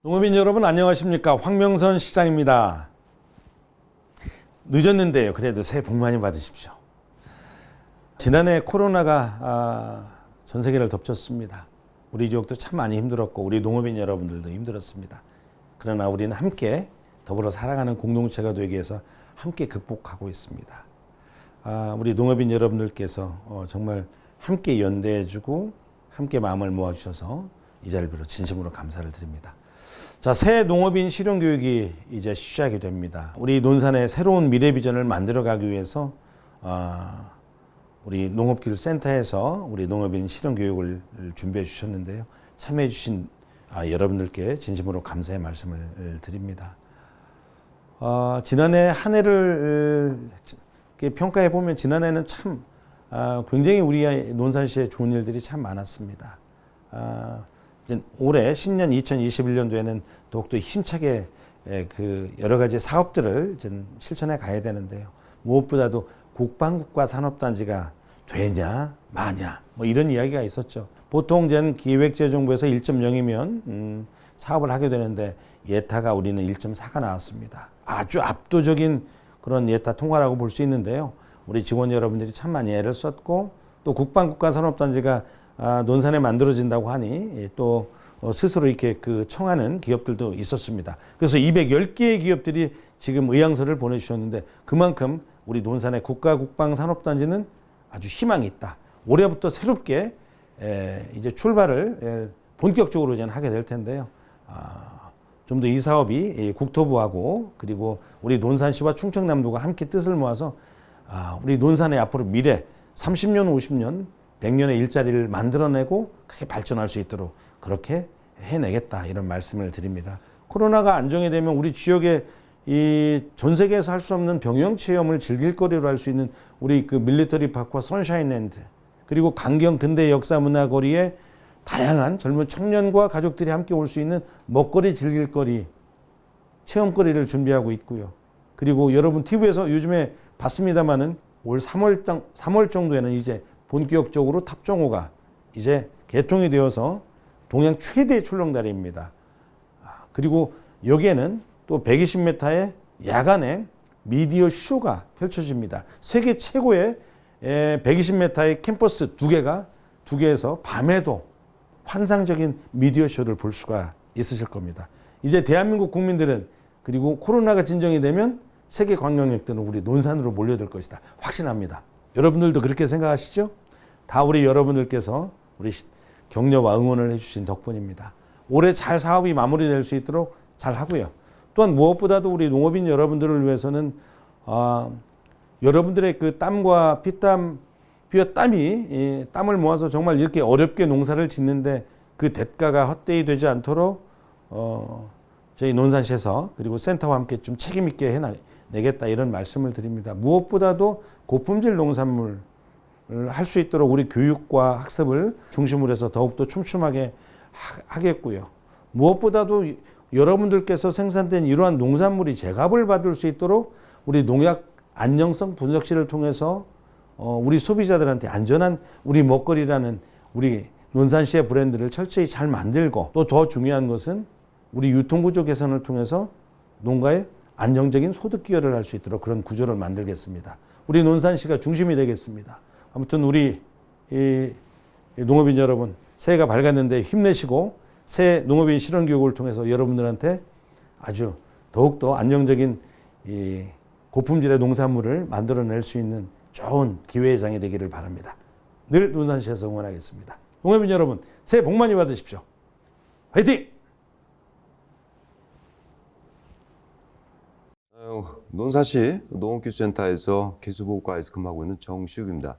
농업인 여러분 안녕하십니까? 황명선 시장입니다. 늦었는데요. 그래도 새해 복 많이 받으십시오. 지난해 코로나가 전 세계를 덮쳤습니다. 우리 지역도 참 많이 힘들었고 우리 농업인 여러분들도 힘들었습니다. 그러나 우리는 함께 더불어 살아가는 공동체가 되기 위해서 함께 극복하고 있습니다. 우리 농업인 여러분들께서 정말 함께 연대해주고 함께 마음을 모아주셔서 이 자리를 빌어 진심으로 감사를 드립니다. 자, 새 농업인 실용교육이 이제 시작이 됩니다. 우리 논산의 새로운 미래 비전을 만들어가기 위해서 우리 농업기술센터에서 우리 농업인 실용교육을 준비해 주셨는데요. 참여해 주신 여러분들께 진심으로 감사의 말씀을 드립니다. 지난해 한 해를 평가해 보면 지난해는 참 굉장히 우리 논산시에 좋은 일들이 참 많았습니다. 올해 신년 2021년도에는 더욱더 힘차게 그 여러 가지 사업들을 실천해 가야 되는데요. 무엇보다도 국방국가 산업단지가 되냐 마냐 뭐 이런 이야기가 있었죠. 보통 기획재정부에서 1.0이면 사업을 하게 되는데 예타가 우리는 1.4가 나왔습니다. 아주 압도적인 그런 예타 통과라고 볼 수 있는데요. 우리 직원 여러분들이 참 많이 애를 썼고 또 국방국가 산업단지가 논산에 만들어진다고 하니 또 스스로 이렇게 청하는 기업들도 있었습니다. 그래서 210개의 기업들이 지금 의향서를 보내주셨는데 그만큼 우리 논산의 국가국방산업단지는 아주 희망이 있다. 올해부터 새롭게 이제 출발을 본격적으로 하게 될 텐데요. 좀 더 이 사업이 국토부하고 그리고 우리 논산시와 충청남도가 함께 뜻을 모아서 우리 논산의 앞으로 미래 30년, 50년 100년의 일자리를 만들어내고 크게 발전할 수 있도록 그렇게 해내겠다 이런 말씀을 드립니다. 코로나가 안정이 되면 우리 지역에 이 전 세계에서 할 수 없는 병영 체험을 즐길 거리로 할 수 있는 우리 밀리터리 파크와 선샤인랜드 그리고 강경 근대 역사 문화 거리에 다양한 젊은 청년과 가족들이 함께 올 수 있는 먹거리 즐길 거리 체험거리를 준비하고 있고요. 그리고 여러분 TV에서 요즘에 봤습니다마는 올 3월 정도에는 이제 본격적으로 탑정호가 이제 개통이 되어서 동양 최대 출렁다리입니다. 그리고 여기에는 또 120m의 야간에 미디어 쇼가 펼쳐집니다. 세계 최고의 120m의 캠퍼스 두 개에서 밤에도 환상적인 미디어 쇼를 볼 수가 있으실 겁니다. 이제 대한민국 국민들은 그리고 코로나가 진정이 되면 세계 관광객들은 우리 논산으로 몰려들 것이다. 확신합니다. 여러분들도 그렇게 생각하시죠? 다 우리 여러분들께서 우리 격려와 응원을 해주신 덕분입니다. 올해 잘 사업이 마무리될 수 있도록 잘 하고요. 또한 무엇보다도 우리 농업인 여러분들을 위해서는 여러분들의 땀과 피와 땀이 땀을 모아서 정말 이렇게 어렵게 농사를 짓는데 그 대가가 헛되이 되지 않도록 저희 논산시에서 그리고 센터와 함께 좀 책임 있게 해내겠다 이런 말씀을 드립니다. 무엇보다도 고품질 농산물 할 수 있도록 우리 교육과 학습을 중심으로 해서 더욱더 촘촘하게 하겠고요. 무엇보다도 여러분들께서 생산된 이러한 농산물이 제값을 받을 수 있도록 우리 농약 안정성 분석실을 통해서 우리 소비자들한테 안전한 우리 먹거리라는 우리 논산시의 브랜드를 철저히 잘 만들고 또 더 중요한 것은 우리 유통구조 개선을 통해서 농가의 안정적인 소득 기여를 할 수 있도록 그런 구조를 만들겠습니다. 우리 논산시가 중심이 되겠습니다. 아무튼 우리 농업인 여러분 새해가 밝았는데 힘내시고 새 농업인 실용교육을 통해서 여러분들한테 아주 더욱더 안정적인 고품질의 농산물을 만들어낼 수 있는 좋은 기회의 장이 되기를 바랍니다. 늘 논산시에서 응원하겠습니다. 농업인 여러분 새해 복 많이 받으십시오. 화이팅! 논산시 농업기술센터에서 기술보호과에서 근무하고 있는 정시욱입니다.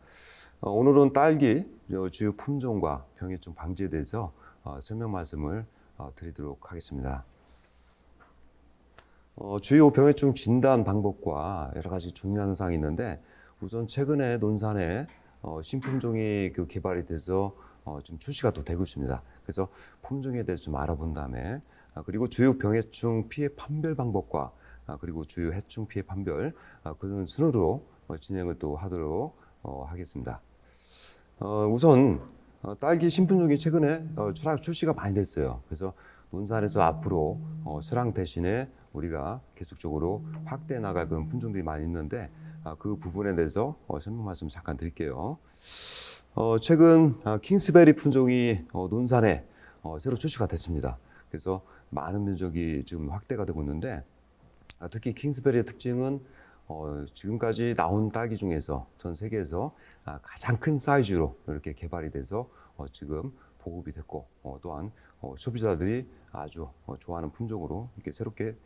오늘은 딸기 주요 품종과 병해충 방지에 대해서 설명 말씀을 드리도록 하겠습니다. 주요 병해충 진단 방법과 여러 가지 중요한 사항이 있는데 우선 최근에 논산에 신품종이 개발이 돼서 좀 출시가 또 되고 있습니다. 그래서 품종에 대해서 좀 알아본 다음에 그리고 주요 병해충 피해 판별 방법과 그리고 주요 해충 피해 판별 그런 순으로 진행을 또 하도록 하겠습니다. 우선 딸기 신품종이 최근에 출시가 많이 됐어요. 그래서 논산에서 앞으로 수랑 대신에 우리가 계속적으로 확대해 나갈 그런 품종들이 많이 있는데 그 부분에 대해서 설명 말씀 잠깐 드릴게요. 최근 킹스베리 품종이 논산에 새로 출시가 됐습니다. 그래서 많은 면적이 지금 확대가 되고 있는데 특히 킹스베리의 특징은 지금까지 나온 딸기 중에서 전 세계에서 가장 큰 사이즈로 이렇게 개발이 돼서 지금 보급이 됐고 또한 소비자들이 아주 좋아하는 품종으로 이렇게 새롭게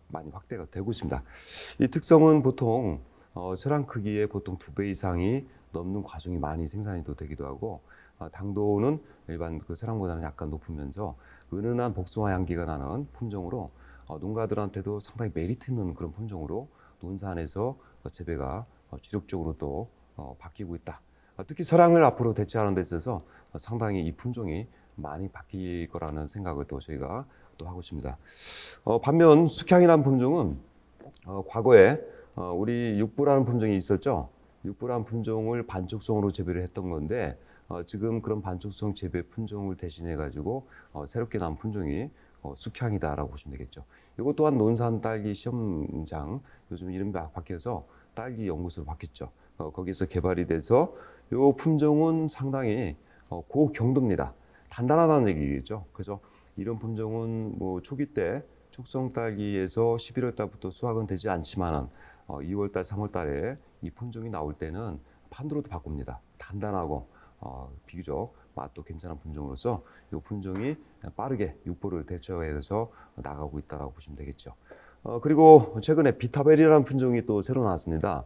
많이 확대가 되고 있습니다. 이 특성은 보통 세랑 크기의 보통 2배 이상이 넘는 과정이 많이 생산이 되기도 하고 당도는 일반 그 세랑보다는 약간 높으면서 은은한 복숭아 향기가 나는 품종으로 농가들한테도 상당히 메리트 있는 그런 품종으로 논산에서 재배가 주력적으로 또 바뀌고 있다. 특히 서랑을 앞으로 대체하는 데 있어서 상당히 이 품종이 많이 바뀔 거라는 생각을 또 저희가 또 하고 있습니다. 반면 숙향이라는 품종은 과거에 우리 육부라는 품종이 있었죠. 육부라는 품종을 반촉성으로 재배를 했던 건데 지금 그런 반촉성 재배 품종을 대신해 가지고 새롭게 나온 품종이 숙향이다라고 보시면 되겠죠. 이것 또한 논산 딸기 시험장 요즘 이름이 바뀌어서 딸기 연구소로 바뀌었죠. 거기서 개발이 돼서 이 품종은 상당히 고경도입니다. 단단하다는 얘기겠죠. 그래서 이런 품종은 뭐 초기 때 촉성 딸기에서 11월 달부터 수확은 되지 않지만은 2월 달, 3월 달에 이 품종이 나올 때는 판도로도 바꿉니다. 단단하고 비교적 맛도 괜찮은 품종으로서 이 품종이 빠르게 육보를 대처해서 나가고 있다고 보시면 되겠죠. 그리고 최근에 비타베리라는 품종이 또 새로 나왔습니다.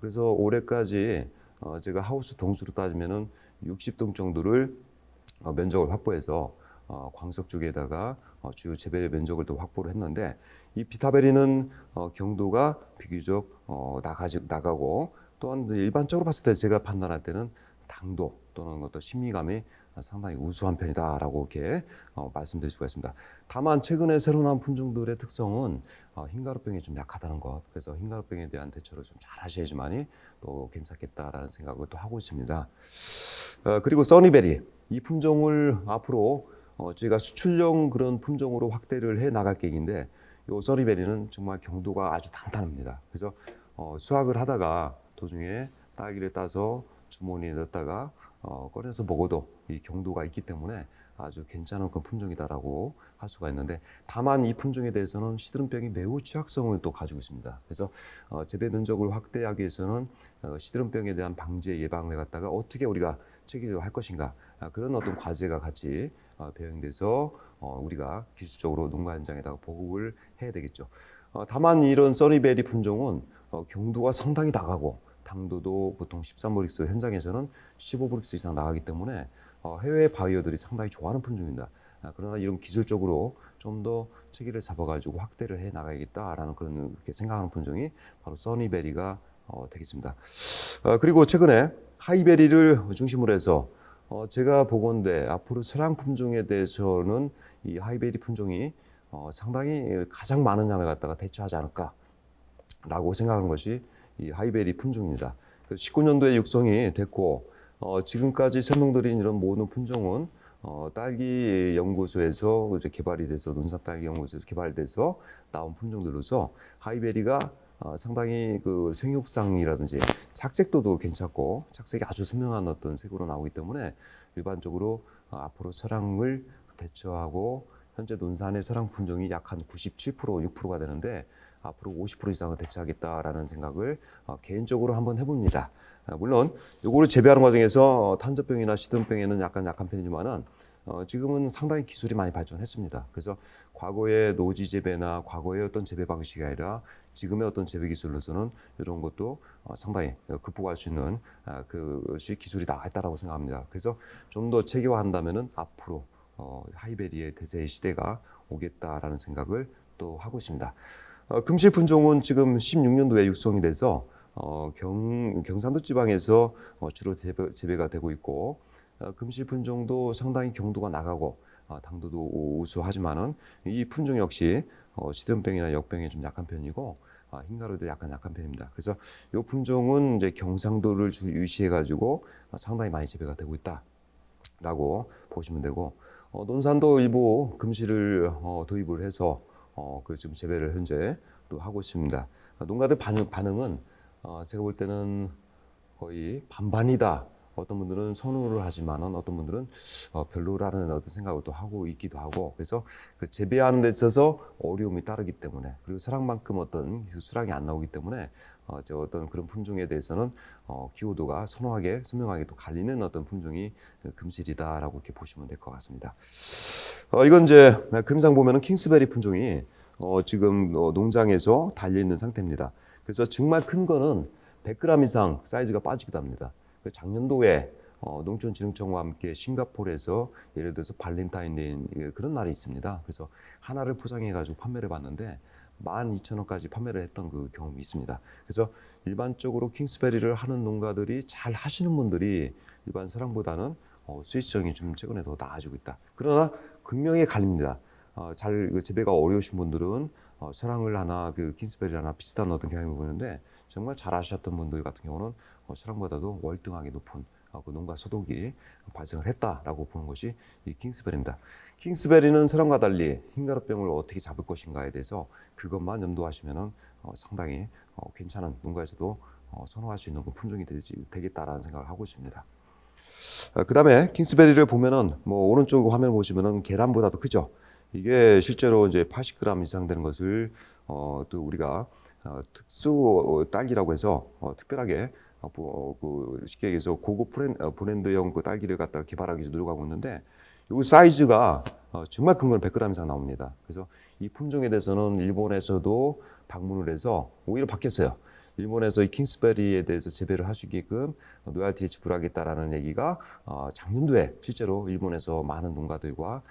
그래서 올해까지 제가 하우스 동수로 따지면은 60동 정도를 면적을 확보해서 광석 쪽에다가 주요 재배 면적을 또 확보를 했는데 이 비타베리는 경도가 비교적 나가고 또한 일반적으로 봤을 때 제가 판단할 때는 당도 또는 어떤 심리감이 상당히 우수한 편이다라고 이렇게 말씀드릴 수가 있습니다. 다만 최근에 새로 나온 품종들의 특성은 흰가루병이 좀 약하다는 것. 그래서 흰가루병에 대한 대처를 좀 잘 하셔야지만이 또 괜찮겠다라는 생각을 또 하고 있습니다. 그리고 써니베리 이 품종을 앞으로 저희가 수출용 그런 품종으로 확대를 해 나갈 계획인데 이 써니베리는 정말 경도가 아주 단단합니다. 그래서 수확을 하다가 도중에 딸기를 따서 주머니에 넣었다가 꺼내서 먹어도 이 경도가 있기 때문에 아주 괜찮은 그 품종이다라고 할 수가 있는데 다만 이 품종에 대해서는 시드름병이 매우 취약성을 또 가지고 있습니다. 그래서 재배 면적을 확대하기 위해서는 시드름병에 대한 방제 예방을 갖다가 어떻게 우리가 체계적으로 할 것인가 그런 어떤 과제가 같이 배영돼서 우리가 기술적으로 농가 현장에다가 보급을 해야 되겠죠. 다만 이런 써니베리 품종은 경도가 상당히 나가고 당도도 보통 13브릭스 현장에서는 15브릭스 이상 나가기 때문에 해외 바이어들이 상당히 좋아하는 품종입니다. 그러나 이런 기술적으로 좀 더 체계를 잡아가지고 확대를 해 나가야겠다라는 그런 이렇게 생각하는 품종이 바로 써니베리가 되겠습니다. 그리고 최근에 하이베리를 중심으로 해서 제가 보건대 앞으로 서랑 품종에 대해서는 이 하이베리 품종이 상당히 가장 많은 양을 갖다가 대처하지 않을까라고 생각하는 것이 이 하이베리 품종입니다. 19년도에 육성이 됐고 지금까지 설명드린 이런 모든 품종은 딸기 연구소에서 이제 개발이 돼서 논산 딸기 연구소에서 개발돼서 나온 품종들로서 하이베리가 상당히 그 생육상이라든지 착색도도 괜찮고 착색이 아주 선명한 어떤 색으로 나오기 때문에 일반적으로 앞으로 서랑을 대처하고 현재 논산의 서랑 품종이 약 한 97%, 6%가 되는데 앞으로 50% 이상을 대체하겠다라는 생각을 개인적으로 한번 해봅니다. 물론 이거를 재배하는 과정에서 탄저병이나 시든병에는 약간 약한 편이지만은 지금은 상당히 기술이 많이 발전했습니다. 그래서 과거의 노지 재배나 과거의 어떤 재배 방식이 아니라 지금의 어떤 재배 기술로서는 이런 것도 상당히 극복할 수 있는 그것이 기술이 나아있다라고 생각합니다. 그래서 좀 더 체계화한다면은 앞으로 하이베리의 대세의 시대가 오겠다라는 생각을 또 하고 있습니다. 금실 품종은 지금 16년도에 육성이 돼서 경상도 지방에서 주로 재배가 되고 있고 금실 품종도 상당히 경도가 나가고 당도도 우수하지만은 이 품종 역시 시든병이나 역병에 좀 약한 편이고 흰가루도 약간 약한 편입니다. 그래서 이 품종은 이제 경상도를 유시해 가지고 상당히 많이 재배가 되고 있다라고 보시면 되고 논산도 일부 금시를 도입을 해서 그 지금 재배를 현재 또 하고 있습니다. 농가들 반응은 제가 볼 때는 거의 반반이다. 어떤 분들은 선호를 하지만은 어떤 분들은 별로라는 어떤 생각을 또 하고 있기도 하고, 그래서 그 재배하는 데 있어서 어려움이 따르기 때문에, 그리고 수량만큼 어떤 수량이 안 나오기 때문에 어떤 그런 품종에 대해서는 기호도가 선명하게 또 갈리는 어떤 품종이 금실이다라고 이렇게 보시면 될 것 같습니다. 이건 이제 그림상 보면은 킹스베리 품종이 지금 농장에서 달려 있는 상태입니다. 그래서 정말 큰 거는 100g 이상 사이즈가 빠지기도 합니다. 작년도에 농촌진흥청과 함께 싱가포르에서 예를 들어서 발렌타인데이 그런 날이 있습니다. 그래서 하나를 포장해가지고 판매를 받는데 12,000원까지 판매를 했던 그 경험이 있습니다. 그래서 일반적으로 킹스베리를 하는 농가들이 잘 하시는 분들이 일반 서랑보다는 수익성이 좀 최근에 더 나아지고 있다. 그러나 극명히 갈립니다. 잘 재배가 어려우신 분들은 서랑을 하나 그 킹스베리 하나 비슷한 어떤 경향을 보이는데, 정말 잘 하셨던 분들 같은 경우는 서랑보다도 월등하게 높은 그 농가 소득이 발생을 했다라고 보는 것이 이 킹스베리입니다. 킹스베리는 서랑과 달리 흰가루병을 어떻게 잡을 것인가에 대해서 그것만 염두하시면은 상당히 괜찮은 농가에서도 선호할 수 있는 그 품종이 되겠다라는 생각을 하고 있습니다. 그 다음에 킹스베리를 보면은 오른쪽 화면 보시면은 계란보다도 크죠. 이게 실제로 이제 80g 이상 되는 것을 또 우리가 특수 딸기라고 해서 특별하게 쉽게 얘기해서 고급 브랜드형 그 딸기를 갖다가 개발하기 위해서 노력하고 있는데, 이 사이즈가 정말 큰 건 100g 이상 나옵니다. 그래서 이 품종에 대해서는 일본에서도 방문을 해서 오히려 바뀌었어요. 일본에서 이 킹스베리에 대해서 재배를 할 수 있게끔 노열티에 지불하겠다라는 얘기가 작년도에 실제로 일본에서 많은 농가들과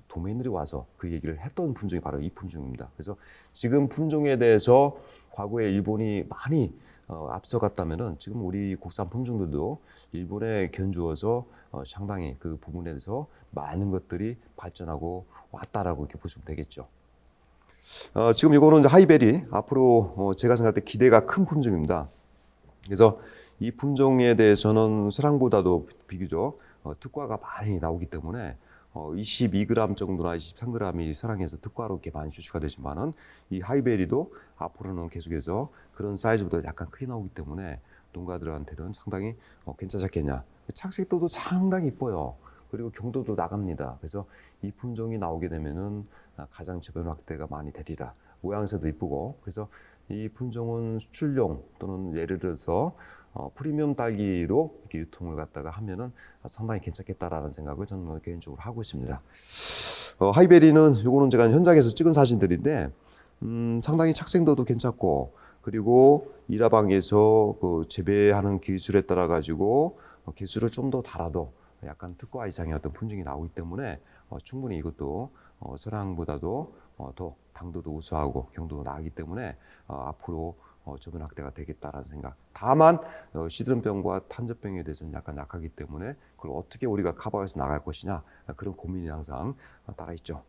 도메인들이 와서 그 얘기를 했던 품종이 바로 이 품종입니다. 그래서 지금 품종에 대해서 과거에 일본이 많이 앞서갔다면은 지금 우리 국산 품종들도 일본에 견주어서 상당히 그 부분에 대해서 많은 것들이 발전하고 왔다라고 이렇게 보시면 되겠죠. 지금 이거는 이제 하이베리, 앞으로 제가 생각할 때 기대가 큰 품종입니다. 그래서 이 품종에 대해서는 서랑보다도 비교적 특과가 많이 나오기 때문에 22g 정도나 23g이 서랑에서 특과로 이렇게 많이 출시가 되지만은 이 하이베리도 앞으로는 계속해서 그런 사이즈보다 약간 크게 나오기 때문에 농가들한테는 상당히 괜찮지 않겠냐. 착색도도 상당히 이뻐요. 그리고 경도도 나갑니다. 그래서 이 품종이 나오게 되면은 가장 저변 확대가 많이 되리라. 모양새도 이쁘고, 그래서 이 품종은 수출용 또는 예를 들어서 프리미엄 딸기로 이렇게 유통을 갖다가 하면은 상당히 괜찮겠다라는 생각을 저는 개인적으로 하고 있습니다. 하이베리는 요거는 제가 현장에서 찍은 사진들인데 상당히 착색도도 괜찮고, 그리고 일하방에서 그 재배하는 기술에 따라 가지고 기술을 좀 더 달아도 약간 특과 이상의 어떤 품종이 나오기 때문에 충분히 이것도 서랑보다도 더 당도도 우수하고 경도도 나기 때문에 앞으로 저변 확대가 되겠다라는 생각. 다만 시드름병과 탄저병에 대해서는 약간 약하기 때문에 그걸 어떻게 우리가 커버해서 나갈 것이냐, 그런 고민이 항상 따라 있죠.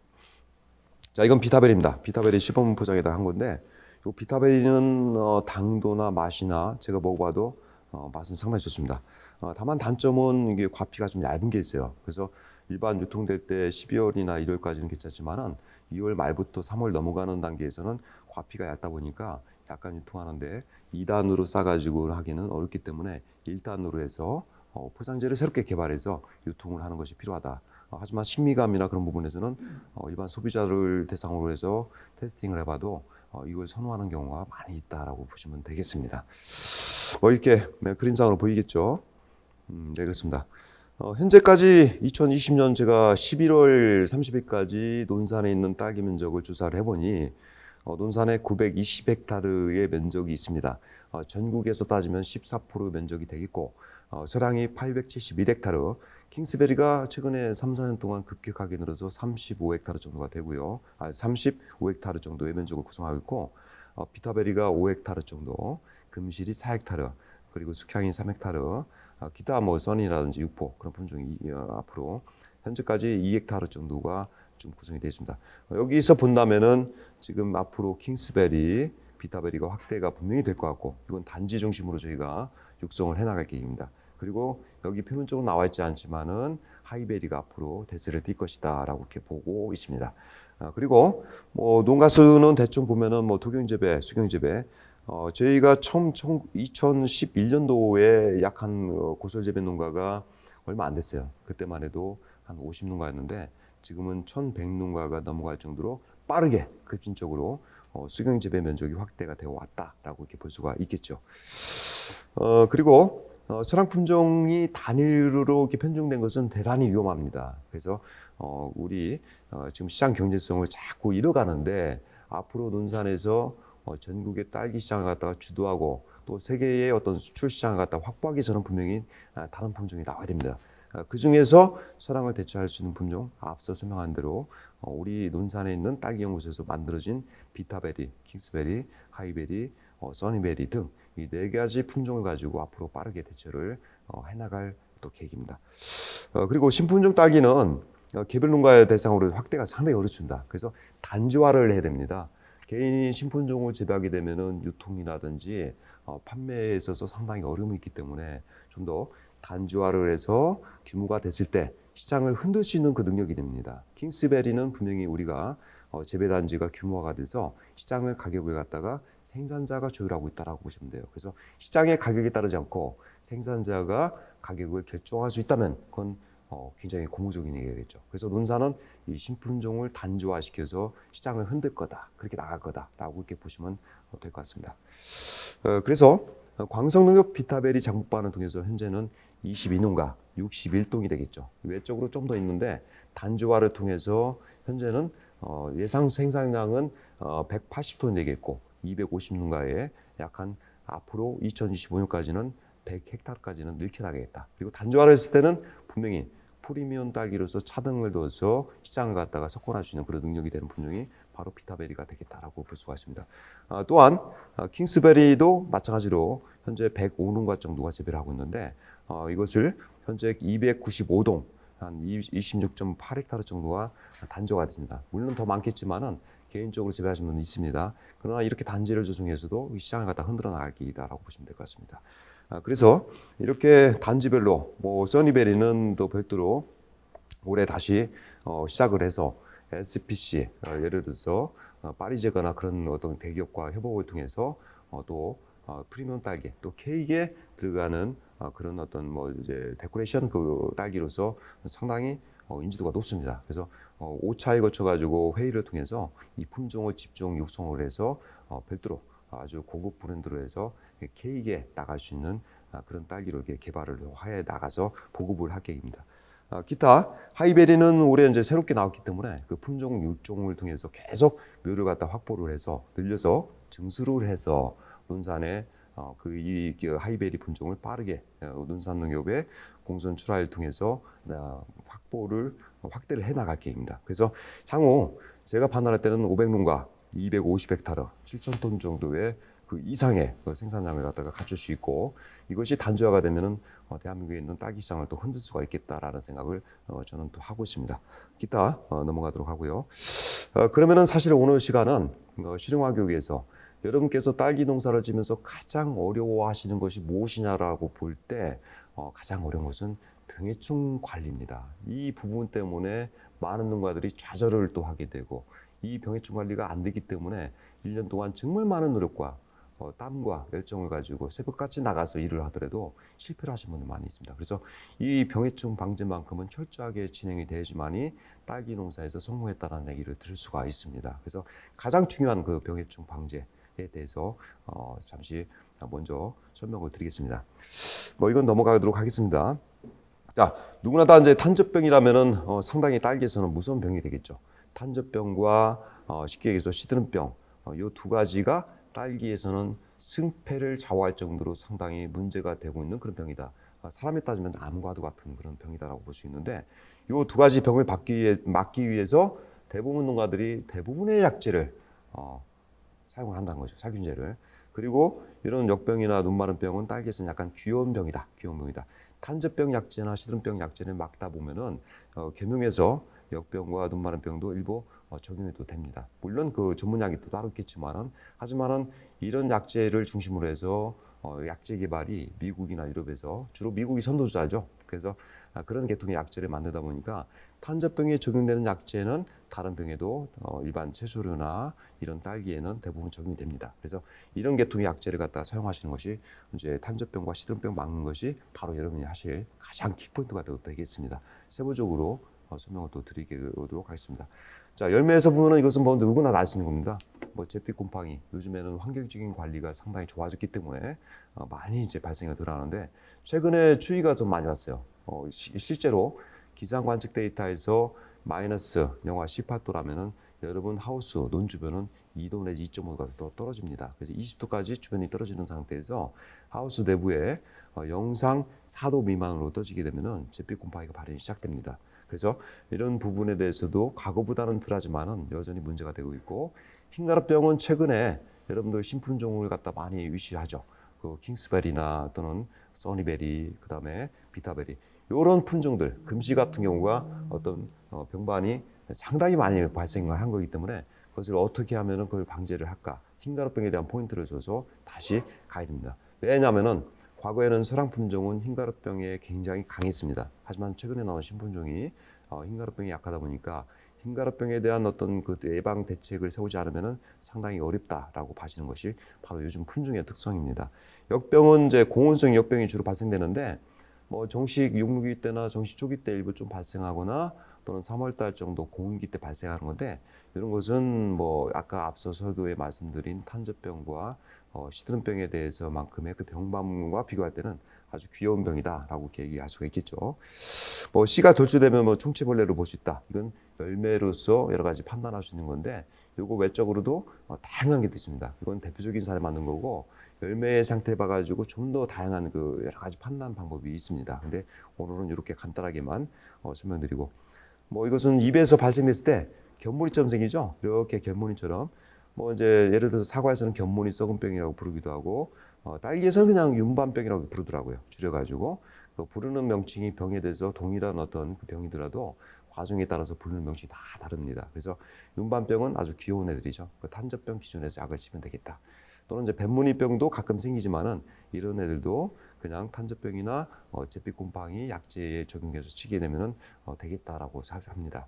자, 이건 비타벨입니다. 비타벨이 시범 포장에다 한 건데, 이 비타벨은 당도나 맛이나 제가 먹어봐도 맛은 상당히 좋습니다. 다만 단점은 이게 과피가 좀 얇은 게 있어요. 그래서 일반 유통될 때 12월이나 1월까지는 괜찮지만은 2월 말부터 3월 넘어가는 단계에서는 과피가 얇다 보니까 약간 유통하는데 2단으로 싸가지고 하기는 어렵기 때문에 1단으로 해서 포장재를 새롭게 개발해서 유통을 하는 것이 필요하다. 하지만 식미감이나 그런 부분에서는 일반 소비자를 대상으로 해서 테스팅을 해봐도 이걸 선호하는 경우가 많이 있다라고 보시면 되겠습니다. 이렇게 그림상으로 보이겠죠? 네, 그렇습니다. 현재까지 2020년 제가 11월 30일까지 논산에 있는 딸기 면적을 조사를 해보니 논산에 920헥타르의 면적이 있습니다. 전국에서 따지면 14% 면적이 되겠고, 서랑이 871헥타르, 킹스베리가 최근에 3, 4년 동안 급격하게 늘어서 35헥타르 정도가 되고요. 35헥타르 정도의 면적을 구성하고 있고, 비타베리가 5헥타르 정도, 금실이 4헥타르, 그리고 숙향이 3헥타르, 기타 선이라든지 육포 그런 품종이 앞으로 현재까지 2헥타르 정도가 좀 구성이 되어 있습니다. 여기서 본다면은 지금 앞으로 킹스베리, 비타베리가 확대가 분명히 될 것 같고, 이건 단지 중심으로 저희가 육성을 해나갈 계획입니다. 그리고 여기 표면적으로 나와 있지 않지만은 하이베리가 앞으로 대세를 띌 것이다라고 이렇게 보고 있습니다. 그리고 뭐 논가수는 대충 보면은 뭐 토경재배, 수경재배, 저희가 처음 2011년도에 약한 고설재배 농가가 얼마 안 됐어요. 그때만 해도 한 50농가였는데 지금은 1,100농가가 넘어갈 정도로 빠르게 급진적으로 수경재배 면적이 확대가 되어 왔다라고 이렇게 볼 수가 있겠죠. 그리고 서랑 품종이 단일로 이렇게 편중된 것은 대단히 위험합니다. 그래서 우리 지금 시장 경제성을 자꾸 잃어가는데 앞으로 논산에서 전국의 딸기 시장을 갖다가 주도하고 또 세계의 어떤 수출 시장을 갖다가 확보하기 위해서는 분명히 다른 품종이 나와야 됩니다. 그 중에서 서랑을 대체할 수 있는 품종, 앞서 설명한 대로 우리 논산에 있는 딸기 연구소에서 만들어진 비타베리, 킹스베리, 하이베리, 써니베리 등 이 네 가지 품종을 가지고 앞으로 빠르게 대처를 해나갈 또 계획입니다. 그리고 신품종 딸기는 개별 농가의 대상으로 확대가 상당히 어렵습니다. 그래서 단지화를 해야 됩니다. 개인이 신품종을 재배하게 되면은 유통이라든지 판매에 있어서 상당히 어려움이 있기 때문에 좀 더 단지화를 해서 규모가 됐을 때 시장을 흔들 수 있는 그 능력이 됩니다. 킹스베리는 분명히 우리가 재배 단지가 규모화가 돼서 시장을 가격을 갖다가 생산자가 조율하고 있다라고 보시면 돼요. 그래서 시장의 가격에 따르지 않고 생산자가 가격을 결정할 수 있다면 그건 굉장히 고무적인 얘기겠죠. 그래서 논산은 이 신품종을 단조화시켜서 시장을 흔들 거다, 그렇게 나갈 거다라고 이렇게 보시면 될 것 같습니다. 그래서 광석농협 비타베리 장목반을 통해서 현재는 22농가 61동이 되겠죠. 외적으로 좀 더 있는데 단조화를 통해서 현재는 예상 생산량은 180톤 되겠고 250농가에 약 한 앞으로 2025년까지는 100헥타르까지는 늘켜나겠다. 그리고 단조화를 했을 때는 분명히 프리미엄 딸기로서 차등을 둬서 시장을 갖다가 석권할 수 있는 그런 능력이 되는 품종이 바로 비타베리가 되겠다라고 볼 수가 있습니다. 또한 킹스베리도 마찬가지로 현재 105농가 정도가 재배를 하고 있는데 이것을 현재 295동 한 26.8헥타르 정도가 단조가 됐습니다. 물론 더 많겠지만은 개인적으로 재배하시는 분은 있습니다. 그러나 이렇게 단지를 조성해서도 시장을 갖다 흔들어 나갈 길이다라고 보시면 될 것 같습니다. 그래서 이렇게 단지별로 뭐 써니베리는 또 별도로 올해 다시 시작을 해서 SPC 예를 들어서 파리제거나 그런 어떤 대기업과 협업을 통해서 또 프리미엄 딸기 또 케이크에 들어가는 그런 어떤 뭐 이제 데코레이션 그 딸기로서 상당히 인지도가 높습니다. 그래서 5차에 거쳐 가지고 회의를 통해서 이 품종을 집중 육성을 해서 별도로 아주 고급 브랜드로 해서 케이크에 나갈 수 있는 그런 딸기로 이렇게 개발을 해 나가서 보급을 할 계획입니다. 기타 하이베리는 올해 이제 새롭게 나왔기 때문에 그 품종 육종을 통해서 계속 묘를 갖다 확보를 해서 늘려서 증수를 해서 논산에 이 하이베리 품종을 빠르게 논산농협의 공선 출하를 통해서 확대를 해 나갈 계획입니다. 그래서 향후 제가 판단할 때는 500농가 250헥타르 7,000톤 정도의 그 이상의 생산량을 갖다가 갖출 수 있고 이것이 단조화가 되면은 대한민국에 있는 딸기 시장을 또 흔들 수가 있겠다라는 생각을 저는 또 하고 있습니다. 기타 넘어가도록 하고요. 그러면은 사실 오늘 시간은 실용화 교육에서 여러분께서 딸기 농사를 지면서 가장 어려워하시는 것이 무엇이냐라고 볼 때 가장 어려운 것은 병해충 관리입니다. 이 부분 때문에 많은 농가들이 좌절을 또 하게 되고 이 병해충 관리가 안 되기 때문에 1년 동안 정말 많은 노력과 땀과 열정을 가지고 새벽같이 나가서 일을 하더라도 실패를 하신 분들 많이 있습니다. 그래서 이 병해충 방제만큼은 철저하게 진행이 돼야지만이 딸기 농사에서 성공했다는 얘기를 들을 수가 있습니다. 그래서 가장 중요한 그 병해충 방제에 대해서 잠시 먼저 설명을 드리겠습니다. 뭐 이건 넘어가도록 하겠습니다. 자, 누구나 다 이제 탄저병이라면은 상당히 딸기에서는 무서운 병이 되겠죠. 탄저병과 쉽게 얘기해서 시드름병 이 두 가지가 딸기에서는 승패를 좌우할 정도로 상당히 문제가 되고 있는 그런 병이다. 사람에 따지면 암과도 같은 그런 병이다라고 볼 수 있는데 이 두 가지 병을 막기 위해서 대부분 농가들이 대부분의 약제를 사용을 한다는 거죠. 살균제를. 그리고 이런 역병이나 눈마른 병은 딸기에서는 약간 귀여운 병이다. 귀여운 병이다. 탄저병 약제나 시드름병 약제를 막다 보면은 겸용해서 역병과 눈마른 병도 일부 적용해도 됩니다. 물론 그 전문약이 또 따로 있겠지만은 하지만은 이런 약제를 중심으로 해서 약제 개발이 미국이나 유럽에서 주로 미국이 선도주자죠. 그래서 그런 계통의 약제를 만들다 보니까 탄저병에 적용되는 약제는 다른 병에도 일반 채소류나 이런 딸기에는 대부분 적용이 됩니다. 그래서 이런 계통의 약제를 갖다 사용하시는 것이 이제 탄저병과 시드름병 막는 것이 바로 여러분이 하실 가장 키포인트가 되겠습니다. 세부적으로 설명을 또 드리도록 하겠습니다. 자, 열매에서 보면 이것은 뭐 누구나 알 수 있는 겁니다. 뭐 잿빛 곰팡이, 요즘에는 환경적인 관리가 상당히 좋아졌기 때문에 많이 이제 발생이 늘어나는데 최근에 추위가 좀 많이 왔어요. 실제로 기상 관측 데이터에서 마이너스 영하 18도라면은 여러분 하우스 논 주변은 2도 내지 2.5도가 더 떨어집니다. 그래서 20도까지 주변이 떨어지는 상태에서 하우스 내부에 영상 4도 미만으로 떠지게 되면은 잿빛 곰팡이가 발현이 시작됩니다. 그래서 이런 부분에 대해서도 과거보다는 덜하지만은 여전히 문제가 되고 있고, 흰가루병은 최근에 여러분들 신품종을 갖다 많이 위시하죠. 그 킹스베리나 또는 써니베리, 그다음에 비타베리 이런 품종들, 금시 같은 경우가 어떤 병반이 상당히 많이 발생을 한 거기 때문에 그것을 어떻게 하면은 그걸 방제를 할까? 흰가루병에 대한 포인트를 줘서 다시 가야 됩니다. 왜냐하면은 과거에는 서랑 품종은 흰가루병에 굉장히 강했습니다. 하지만 최근에 나온 신품종이 흰가루병이 약하다 보니까 흰가루병에 대한 어떤 그 예방 대책을 세우지 않으면 상당히 어렵다라고 봐지는 것이 바로 요즘 품종의 특성입니다. 역병은 이제 공원성 역병이 주로 발생되는데 뭐 정식 육류기 때나 정식 초기 때 일부 좀 발생하거나 또는 3월달 정도 공인기 때 발생하는 건데, 이런 것은 뭐 아까 앞서 서두에 말씀드린 탄저병과 시드름병에 대해서만큼의 그 병반과 비교할 때는 아주 귀여운 병이다라고 이렇게 얘기할 수가 있겠죠. 뭐 씨가 돌출되면 뭐 총체벌레로 볼 수 있다. 이건 열매로서 여러 가지 판단할 수 있는 건데, 요거 외적으로도 다양한 게 있습니다. 이건 대표적인 사례 만든 거고, 열매의 상태 봐가지고 좀 더 다양한 그 여러 가지 판단 방법이 있습니다. 근데 오늘은 이렇게 간단하게만 설명드리고, 뭐 이것은 입에서 발생됐을 때 견무리처럼 생기죠. 이렇게 견무리처럼. 뭐 이제 예를 들어서 사과에서는 견무리 썩은병이라고 부르기도 하고, 딸기에서는 그냥 윤반병이라고 부르더라고요. 줄여가지고 그 부르는 명칭이 병에 대해서 동일한 어떤 그 병이더라도 과정에 따라서 부르는 명칭이 다 다릅니다. 그래서 윤반병은 아주 귀여운 애들이죠. 그 탄저병 기준에서 약을 치면 되겠다. 또는 이제 뱃무늬병도 가끔 생기지만은 이런 애들도 그냥 탄저병이나 잿빛 곰팡이 약제에 적용해서 치게 되면은 되겠다라고 합니다.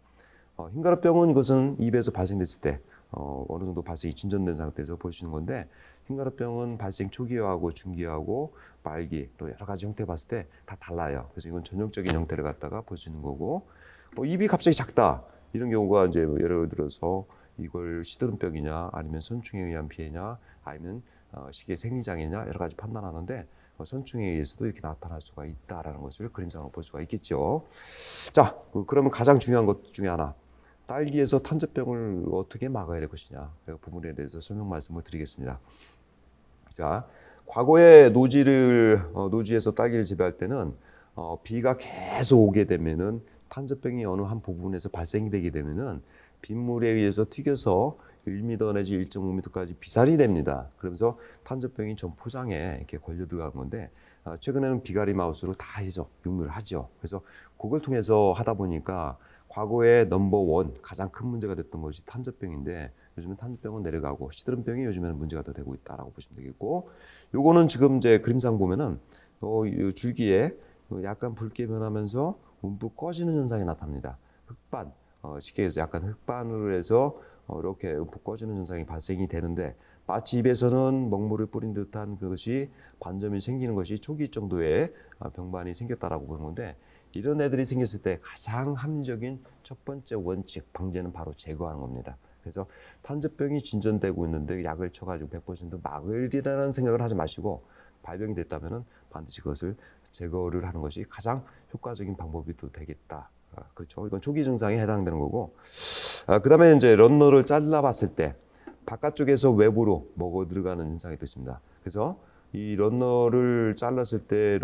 흰가루병은 이것은 입에서 발생됐을 때 어느 정도 발생이 진전된 상태에서 보시는 건데, 흰가루병은 발생 초기화하고 중기화하고 말기 또 여러 가지 형태 봤을 때 다 달라요. 그래서 이건 전형적인 형태를 갖다가 볼 수 있는 거고, 입이 갑자기 작다 이런 경우가 이제 예를 들어서 이걸 시드름병이냐 아니면 선충에 의한 피해냐 아니면 식의 생리장애냐 여러 가지 판단하는데, 선충에 의해서도 이렇게 나타날 수가 있다라는 것을 그림상으로 볼 수가 있겠죠. 자, 그러면 가장 중요한 것 중에 하나, 딸기에서 탄저병을 어떻게 막아야 될 것이냐, 그 부분에 대해서 설명 말씀을 드리겠습니다. 자, 과거에 노지에서 딸기를 재배할 때는 비가 계속 오게 되면은 탄저병이 어느 한 부분에서 발생이 되게 되면은 빗물에 의해서 튀겨서 1m 내지 1.5m까지 비살이 됩니다. 그러면서 탄저병이 전 포장에 이렇게 걸려 들어간 건데, 최근에는 비가리 마우스로 다 해서 육류를 하죠. 그래서 그걸 통해서 하다 보니까 과거에 넘버원 가장 큰 문제가 됐던 것이 탄저병인데, 요즘은 탄저병은 내려가고 시드름병이 요즘에는 문제가 더 되고 있다라고 보시면 되겠고, 요거는 지금 이제 그림상 보면은 이 줄기에 약간 붉게 변하면서 움푹 꺼지는 현상이 나타납니다. 흑반, 쉽게 해서 약간 흑반으로 해서 이렇게 움푹 꺼지는 현상이 발생이 되는데, 마치 입에서는 먹물을 뿌린 듯한 그것이 반점이 생기는 것이 초기 정도의 병반이 생겼다라고 보는 건데, 이런 애들이 생겼을 때 가장 합리적인 첫 번째 원칙, 방제는 바로 제거하는 겁니다. 그래서 탄저병이 진전되고 있는데 약을 쳐가지고 100% 막으리라는 생각을 하지 마시고, 발병이 됐다면은 반드시 그것을 제거를 하는 것이 가장 효과적인 방법이 또 되겠다. 그렇죠. 이건 초기 증상에 해당되는 거고, 그 다음에 이제 런너를 잘라봤을 때 바깥쪽에서 외부로 먹어 들어가는 현상이 있습니다. 그래서 이 런너를 잘랐을 때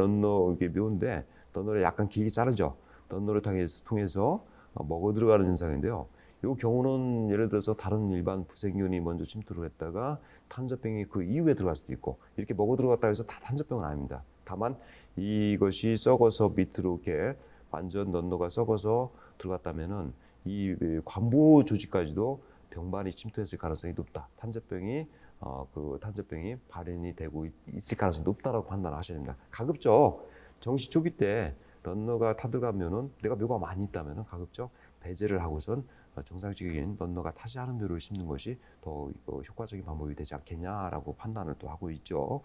이게 묘한데, 런너를 약간 길게 자르죠. 런너를 통해서 먹어 들어가는 현상인데요. 이 경우는 예를 들어서 다른 일반 부생균이 먼저 침투를 했다가 탄저병이 그 이후에 들어갈 수도 있고, 이렇게 먹어 들어갔다 해서 다 탄저병은 아닙니다. 다만 이것이 썩어서 밑으로 이렇게 완전 런너가 썩어서 들어갔다면은 이 관부 조직까지도 병반이 침투했을 가능성이 높다. 탄저병이 발현이 되고 있을 가능성이 높다라고 판단하셔야 됩니다. 가급적 정시 초기 때 런너가 타들어가면은 내가 묘가 많이 있다면은 가급적 배제를 하고선 정상적인 런너가 타지 않은 묘를 심는 것이 더 효과적인 방법이 되지 않겠냐라고 판단을 또 하고 있죠.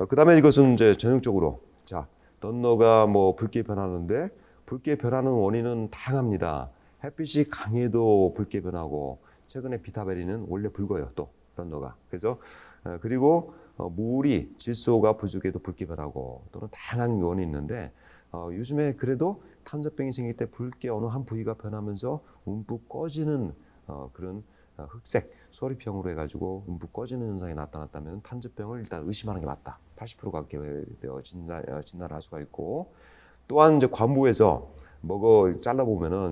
그다음에 이것은 이제 전형적으로 자 런너가 뭐 붉게 변하는데 붉게 변하는 원인은 다양합니다. 햇빛이 강해도 붉게 변하고 최근에 비타베리는 원래 붉어요 또 런너가. 그래서 그리고 물이 질소가 부족해도 붉게 변하고 또는 다양한 원인이 있는데 요즘에 그래도 탄저병이 생길 때 붉게 어느 한 부위가 변하면서 움푹 꺼지는 그런 흑색 소리병으로 해가지고 움푹 꺼지는 현상이 나타났다면 탄저병을 일단 의심하는 게 맞다. 80%가 진단을 할 수가 있고 또한 이제 관부에서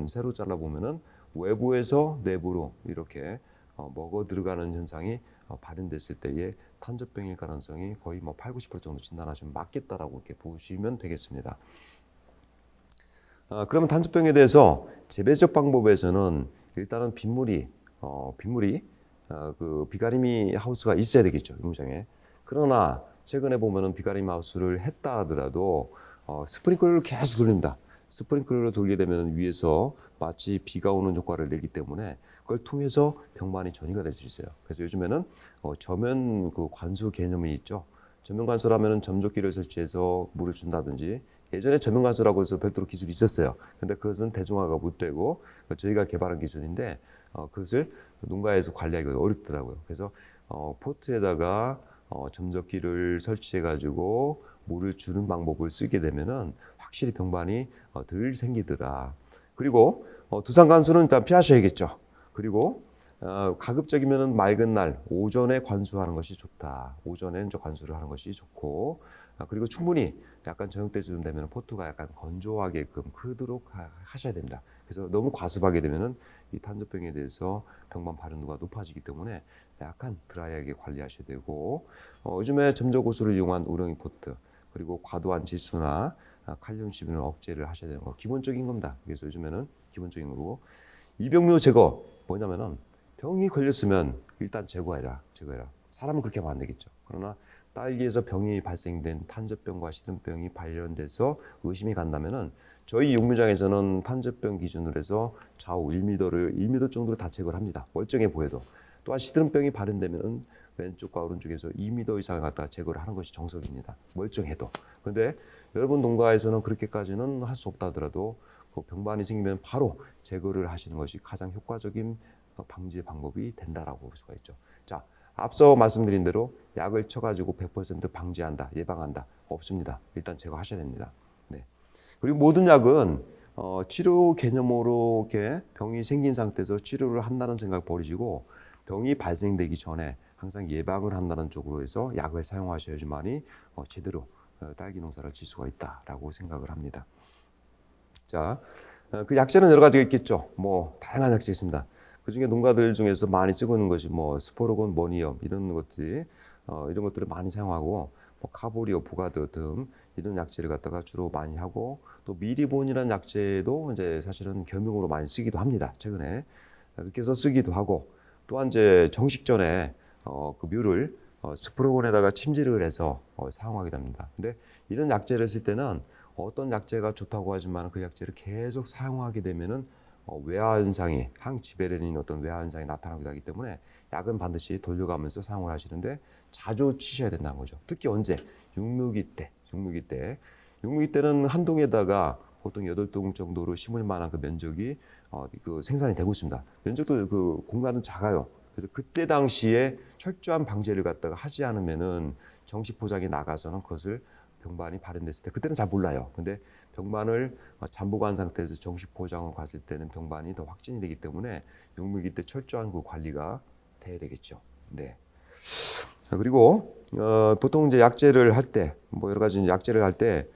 새로 잘라보면은 외부에서 내부로 이렇게 먹어 들어가는 현상이 발현됐을 때에 탄저병일 가능성이 거의 뭐 80, 90% 정도 진단하시면 맞겠다라고 이렇게 보시면 되겠습니다. 그러면 탄저병에 대해서 재배적 방법에서는 일단은 빗물이 그 비가리미 하우스가 있어야 되겠죠, 농장에. 그러나 최근에 보면은 비가리미 하우스를 했다 하더라도 스프링클러를 계속 돌립니다. 스프링클러를 돌게 되면 위에서 마치 비가 오는 효과를 내기 때문에 그걸 통해서 병반이 전이가 될 수 있어요. 그래서 요즘에는 저면 그 관수 개념이 있죠. 저면 관수라면은 점조기를 설치해서 물을 준다든지 예전에 저면 관수라고 해서 별도로 기술이 있었어요. 근데 그것은 대중화가 못 되고 저희가 개발한 기술인데 그것을 농가에서 관리하기가 어렵더라고요. 그래서 포트에다가 점적기를 설치해 가지고 물을 주는 방법을 쓰게 되면은 확실히 병반이 덜 생기더라. 그리고 두상 관수는 일단 피하셔야겠죠. 그리고 가급적이면은 맑은 날 오전에 관수하는 것이 좋다. 오전에 이제 관수를 하는 것이 좋고 그리고 충분히 약간 저녁 때쯤 되면 포트가 약간 건조하게끔 크도록 하셔야 됩니다. 그래서 너무 과습하게 되면은 이 탄저병에 대해서 병반 발현도가 높아지기 때문에 약간 드라이하게 관리하셔야 되고 요즘에 점적호수를 이용한 우렁이 포트 그리고 과도한 질소나 칼륨 시비는 억제를 하셔야 되는 거 기본적인 겁니다. 그래서 요즘에는 기본적인 거고 이병묘 제거 뭐냐면은 병이 걸렸으면 일단 제거해라. 사람은 그렇게 하면 안 되겠죠. 그러나 딸기에서 병이 발생된 탄저병과 시든병이 발현돼서 의심이 간다면은 저희 육묘장에서는 탄저병 기준으로 해서 좌우 1m 정도로 다 제거를 합니다. 멀쩡해 보여도. 또한 시든병이 발현되면은 왼쪽과 오른쪽에서 2m 이상을 갖다가 제거를 하는 것이 정석입니다. 멀쩡해도. 근데 여러분 농가에서는 그렇게까지는 할 수 없다 하더라도 그 병반이 생기면 바로 제거를 하시는 것이 가장 효과적인 방지 방법이 된다라고 볼 수가 있죠. 자, 앞서 말씀드린 대로 약을 쳐가지고 100% 방지한다, 예방한다 없습니다. 일단 제거하셔야 됩니다. 네. 그리고 모든 약은 치료 개념으로 이렇게 병이 생긴 상태에서 치료를 한다는 생각 버리시고 병이 발생되기 전에 항상 예방을 한다는 쪽으로 해서 약을 사용하셔야지만이 제대로 딸기 농사를 질 수가 있다라고 생각을 합니다. 자, 그 약재는 여러 가지가 있겠죠. 뭐 다양한 약재 있습니다. 그 중에 농가들 중에서 많이 쓰고 있는 것이 뭐 스포로곤, 모니엄 이런 것들이 이런 것들을 많이 사용하고 뭐 카보리오, 보가드 등 이런 약재를 갖다가 주로 많이 하고 또 미리본이라는 약재도 이제 사실은 겸용으로 많이 쓰기도 합니다. 최근에 그렇게 해서 쓰기도 하고 또한 이제 정식 전에 그 묘를 스프로곤에다가 침질을 해서 사용하게 됩니다. 근데 이런 약재를 쓸 때는 어떤 약재가 좋다고 하지만 그 약재를 계속 사용하게 되면은 외화 현상이 항지베레닌 어떤 외화 현상이 나타나기도 하기 때문에 약은 반드시 돌려가면서 사용을 하시는데 자주 치셔야 된다는 거죠. 특히 언제? 육묘기 때는 한 동에다가 보통 8동 정도로 심을 만한 그 면적이 그 생산이 되고 있습니다. 면적도 그 공간은 작아요. 그래서 그때 당시에 철저한 방제를 갖다가 하지 않으면은 정식 포장이 나가서는 그것을 병반이 발현됐을 때 그때는 잘 몰라요. 근데 병반을 잠복한 상태에서 정식 포장을 갔을 때는 병반이 더 확진이 되기 때문에 육묘기 때 철저한 그 관리가 돼야 되겠죠. 네. 그리고 보통 이제 약재를 할 때 뭐 여러 가지 약재를 할 때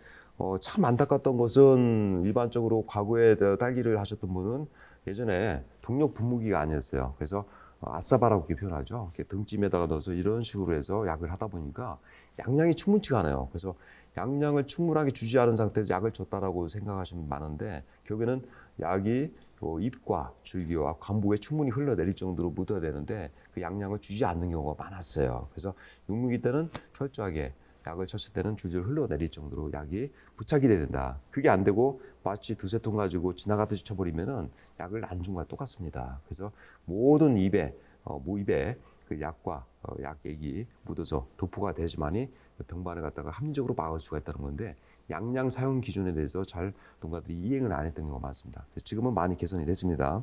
참 안타깝던 것은 일반적으로 과거에 딸기를 하셨던 분은 예전에 동력 분무기가 아니었어요. 그래서 아싸바라고 이렇게 표현하죠. 이렇게 등찜에다가 넣어서 이런 식으로 해서 약을 하다 보니까 양량이 충분치가 않아요. 그래서 양량을 충분하게 주지 않은 상태에서 약을 줬다라고 생각하시면 많은데 결국에는 약이 잎과 줄기와 관부에 충분히 흘러내릴 정도로 묻어야 되는데 그 양량을 주지 않는 경우가 많았어요. 그래서 육무기 때는 철저하게 약을 쳤을 때는 줄줄 흘러내릴 정도로 약이 부착이 돼야 된다. 그게 안 되고 마치 두세 통 가지고 지나가듯이 쳐버리면은 약을 안 준 거와 똑같습니다. 그래서 모든 입에 모입에 그 약과 약액이 묻어서 도포가 되지만이 병반을 갖다가 합리적으로 막을 수가 있다는 건데 양량 사용 기준에 대해서 잘 농가들이 이행을 안 했던 경우가 많습니다. 지금은 많이 개선이 됐습니다.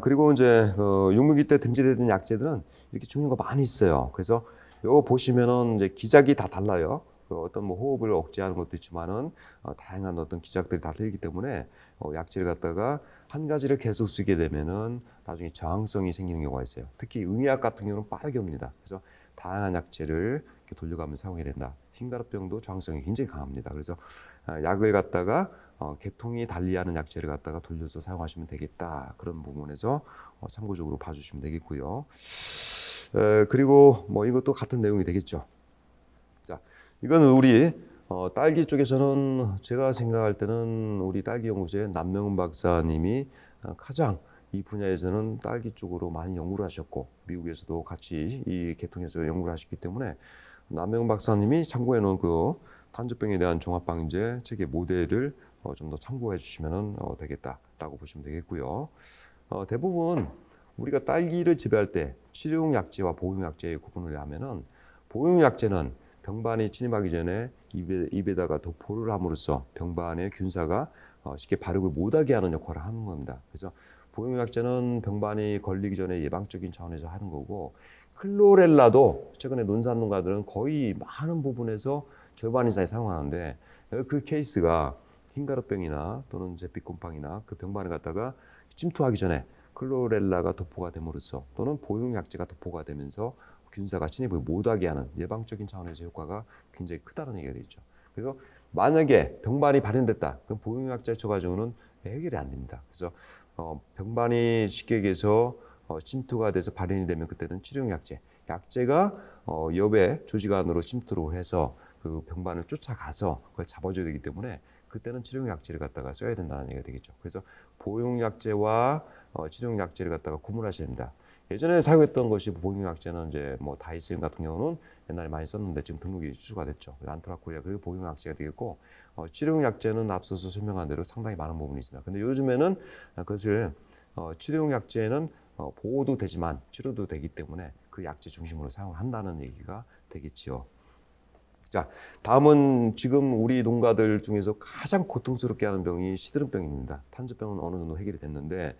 그리고 이제 육무기 때 등재되는 약재들은 이렇게 종류가 많이 있어요. 그래서 이거 보시면은 이제 기작이 다 달라요. 어떤 뭐 호흡을 억제하는 것도 있지만은 다양한 어떤 기작들이 다 틀리기 때문에 약재를 갖다가 한 가지를 계속 쓰게 되면은 나중에 저항성이 생기는 경우가 있어요. 특히 응약 같은 경우는 빠르게 옵니다. 그래서 다양한 약재를 이렇게 돌려가면서 사용해야 된다. 흰가루병도 저항성이 굉장히 강합니다. 그래서 약을 갖다가 계통이 달리하는 약재를 갖다가 돌려서 사용하시면 되겠다. 그런 부분에서 참고적으로 봐주시면 되겠고요. 그리고 뭐 이것도 같은 내용이 되겠죠. 자, 이거는 우리 딸기 쪽에서는 제가 생각할 때는 우리 딸기 연구소의 남명훈 박사님이 가장 이 분야에서는 딸기 쪽으로 많이 연구를 하셨고 미국에서도 같이 이 계통에서 연구를 하셨기 때문에 남명훈 박사님이 참고해 놓은 그 탄저병에 대한 종합방제 책의 모델을 좀 더 참고해 주시면 되겠다라고 보시면 되겠고요. 대부분 우리가 딸기를 재배할 때 실용 약재와 보용 약재의 구분을 하면은 보용 약재는 병반이 침입하기 전에 입에다가 도포를 함으로써 병반의 균사가 쉽게 발육을 못하게 하는 역할을 하는 겁니다. 그래서 보용 약재는 병반이 걸리기 전에 예방적인 차원에서 하는 거고 클로렐라도 최근에 논산 농가들은 거의 많은 부분에서 절반 이상이 사용하는데 그 케이스가 흰가루병이나 또는 제피곰팡이나 그 병반을 갖다가 침투하기 전에 클로렐라가 도포가 됨으로써 또는 보용 약재가 도포가 되면서 균사가 침입을 못하게 하는 예방적인 차원에서 효과가 굉장히 크다는 얘기가 되죠. 그래서 만약에 병반이 발현됐다, 그럼 보용 약재 쳐가지고는 해결이 안 됩니다. 그래서 병반이 쉽게 얘기해서 침투가 돼서 발현이 되면 그때는 치료용 약재, 약재가 엽의 조직 안으로 침투를 해서 그 병반을 쫓아가서 그걸 잡아줘야 되기 때문에 그때는 치료용 약재를 갖다가 써야 된다는 얘기가 되겠죠. 그래서 보용 약재와 치료용 약재를 갖다가 구분하셔야 됩니다. 예전에 사용했던 것이 보용 약재는 이제 뭐 다이스인 같은 경우는 옛날에 많이 썼는데 지금 등록이 취소가 됐죠. 안트라코리아 그리고 보용 약재가 되겠고 치료용 약재는 앞서서 설명한 대로 상당히 많은 부분이 있습니다. 근데 요즘에는 그것을 치료용 약재는 보호도 되지만 치료도 되기 때문에 그 약재 중심으로 사용한다는 얘기가 되겠지요. 자, 다음은 지금 우리 농가들 중에서 가장 고통스럽게 하는 병이 시드름병입니다. 탄저병은 어느 정도 해결이 됐는데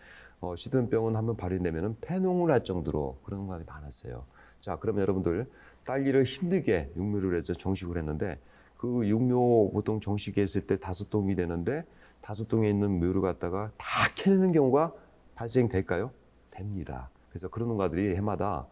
시드름병은 한번 발현되면 폐농을 할 정도로 그런 것이 많았어요. 자, 그러면 여러분들 딸기를 힘들게 육묘를 해서 정식을 했는데 그 육묘 보통 정식했을 때 5동이 되는데 5동에 있는 묘를 갖다가 다 캐내는 경우가 발생될까요? 됩니다. 그래서 그런 농가들이 해마다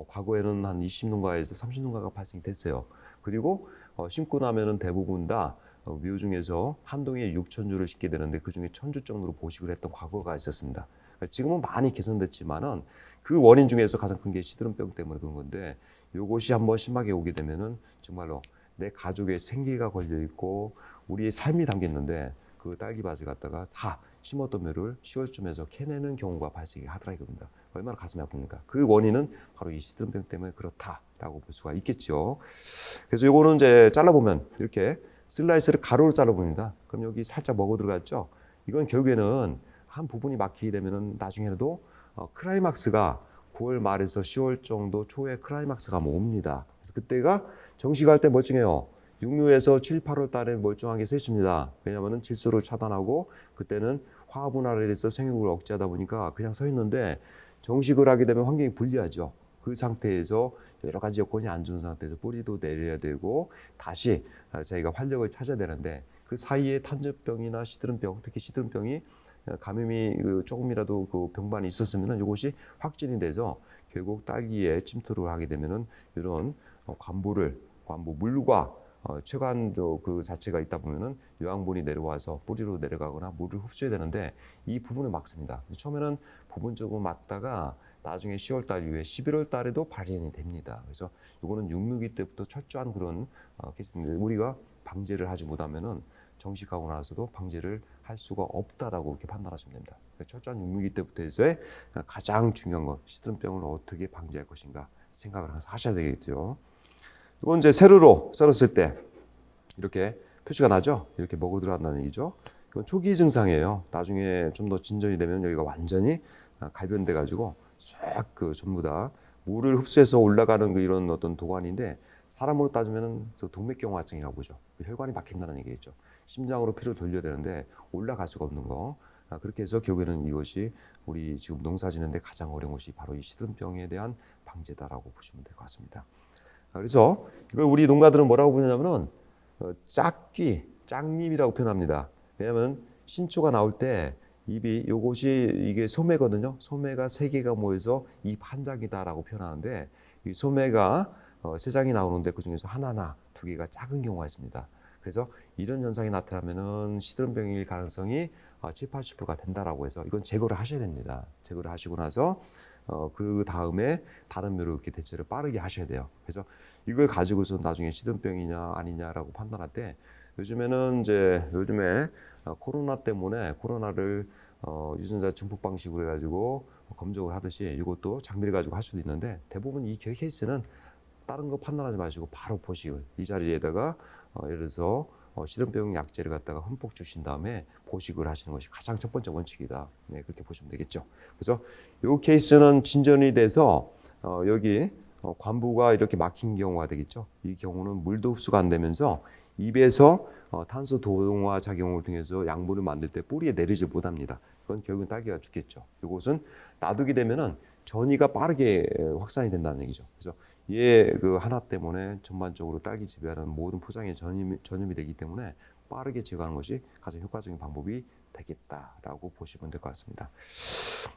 과거에는 한 20농가에서 30농가가 발생됐어요. 그리고 심고 나면은 대부분 다 묘 중에서 한 동에 6,000주를 심게 되는데 그 중에 1,000주 정도로 보식을 했던 과거가 있었습니다. 지금은 많이 개선됐지만은 그 원인 중에서 가장 큰 게 시드름병 때문에 그런 건데 요것이 한번 심하게 오게 되면은 정말로 내 가족의 생계가 걸려 있고 우리의 삶이 담겨 있는데 그 딸기밭을 갖다가 다 심었던 묘를 10월쯤에서 캐내는 경우가 발생하더라 이겁니다. 얼마나 가슴이 아픕니까? 그 원인은 바로 이 시드름병 때문에 그렇다라고 볼 수가 있겠죠. 그래서 요거는 이제 잘라보면 이렇게 슬라이스를 가로로 잘라봅니다. 그럼 여기 살짝 먹어 들어갔죠? 이건 결국에는 한 부분이 막히게 되면은 나중에도 클라이막스가 9월 말에서 10월 정도 초에 클라이막스가 옵니다. 그래서 그때가 정식할 때 멀쩡해요. 6류에서 7, 8월 달에 멀쩡하게 서 있습니다. 왜냐하면 질소를 차단하고 그때는 화분화를 해서 생육을 억제하다 보니까 그냥 서 있는데 정식을 하게 되면 환경이 불리하죠. 그 상태에서 여러 가지 여건이 안 좋은 상태에서 뿌리도 내려야 되고 다시 자기가 활력을 찾아야 되는데 그 사이에 탄저병이나 시드름병, 특히 시드름병이 감염이 조금이라도 그 병반이 있었으면 이것이 확진이 돼서 결국 딸기에 침투를 하게 되면은 이런 관부 물과 체관도 그 자체가 있다 보면은 요양분이 내려와서 뿌리로 내려가거나 물을 흡수해야 되는데 이 부분을 막습니다. 처음에는 부분적으로 막다가 나중에 10월 달 이후에 11월 달에도 발현이 됩니다. 그래서 이거는 육류기 때부터 철저한 그런 케이스인데 우리가 방제를 하지 못하면은 정식하고 나서도 방제를 할 수가 없다라고 이렇게 판단하시면 됩니다. 철저한 육무기 때부터 해서의 가장 중요한 것, 시드름병을 어떻게 방지할 것인가 생각을 항상 하셔야 되겠죠. 이건 이제 세로로 썰었을 때 이렇게 표시가 나죠. 이렇게 먹어 들어간다는 얘기죠. 이건 초기 증상이에요. 나중에 좀 더 진전이 되면 여기가 완전히 갈변돼 가지고 쫙 그 전부 다 물을 흡수해서 올라가는 그 이런 어떤 도관인데, 사람으로 따지면은 동맥경화증이라고 보죠. 혈관이 막힌다는 얘기겠죠. 심장으로 피를 돌려야 되는데 올라갈 수가 없는 거. 그렇게 해서 결국에는 이것이 우리 지금 농사 짓는데 가장 어려운 것이 바로 이 시드름병에 대한 방제다라고 보시면 될 것 같습니다. 그래서 이걸 우리 농가들은 뭐라고 부르냐면은 짝잎이라고 표현합니다. 왜냐하면 신초가 나올 때 잎이 요것이 이게 소매거든요. 소매가 3개가 모여서 잎 한 장이다라고 표현하는데, 이 소매가 3장이 나오는데 그 중에서 하나나 2개가 작은 경우가 있습니다. 그래서 이런 현상이 나타나면은 시드름병일 가능성이 7, 80%가 된다라고 해서 이건 제거를 하셔야 됩니다. 제거를 하시고 나서 그 다음에 다른 묘로 이렇게 대처를 빠르게 하셔야 돼요. 그래서 이걸 가지고서 나중에 시드름병이냐 아니냐라고 판단할 때, 요즘에 코로나 때문에 코로나를 유전자 증폭 방식으로 해가지고 검정을 하듯이 이것도 장비를 가지고 할 수도 있는데, 대부분 이 케이스는 다른 거 판단하지 마시고 바로 보식을 이 자리에다가 예를 들어서 시드름병 약제를 갖다가 흠뻑 주신 다음에 보식을 하시는 것이 가장 첫 번째 원칙이다. 네, 그렇게 보시면 되겠죠. 그래서 이 케이스는 진전이 돼서 여기 관부가 이렇게 막힌 경우가 되겠죠. 이 경우는 물도 흡수가 안 되면서 입에서 탄소 동화 작용을 통해서 양분을 만들 때 뿌리에 내리지 못합니다. 그건 결국은 딸기가 죽겠죠. 이것은 놔두게 되면은 전이가 빠르게 확산이 된다는 얘기죠. 그래서 그 하나 때문에 전반적으로 딸기 재배하는 모든 포장에 전염이 되기 때문에 빠르게 제거하는 것이 가장 효과적인 방법이 되겠다라고 보시면 될 것 같습니다.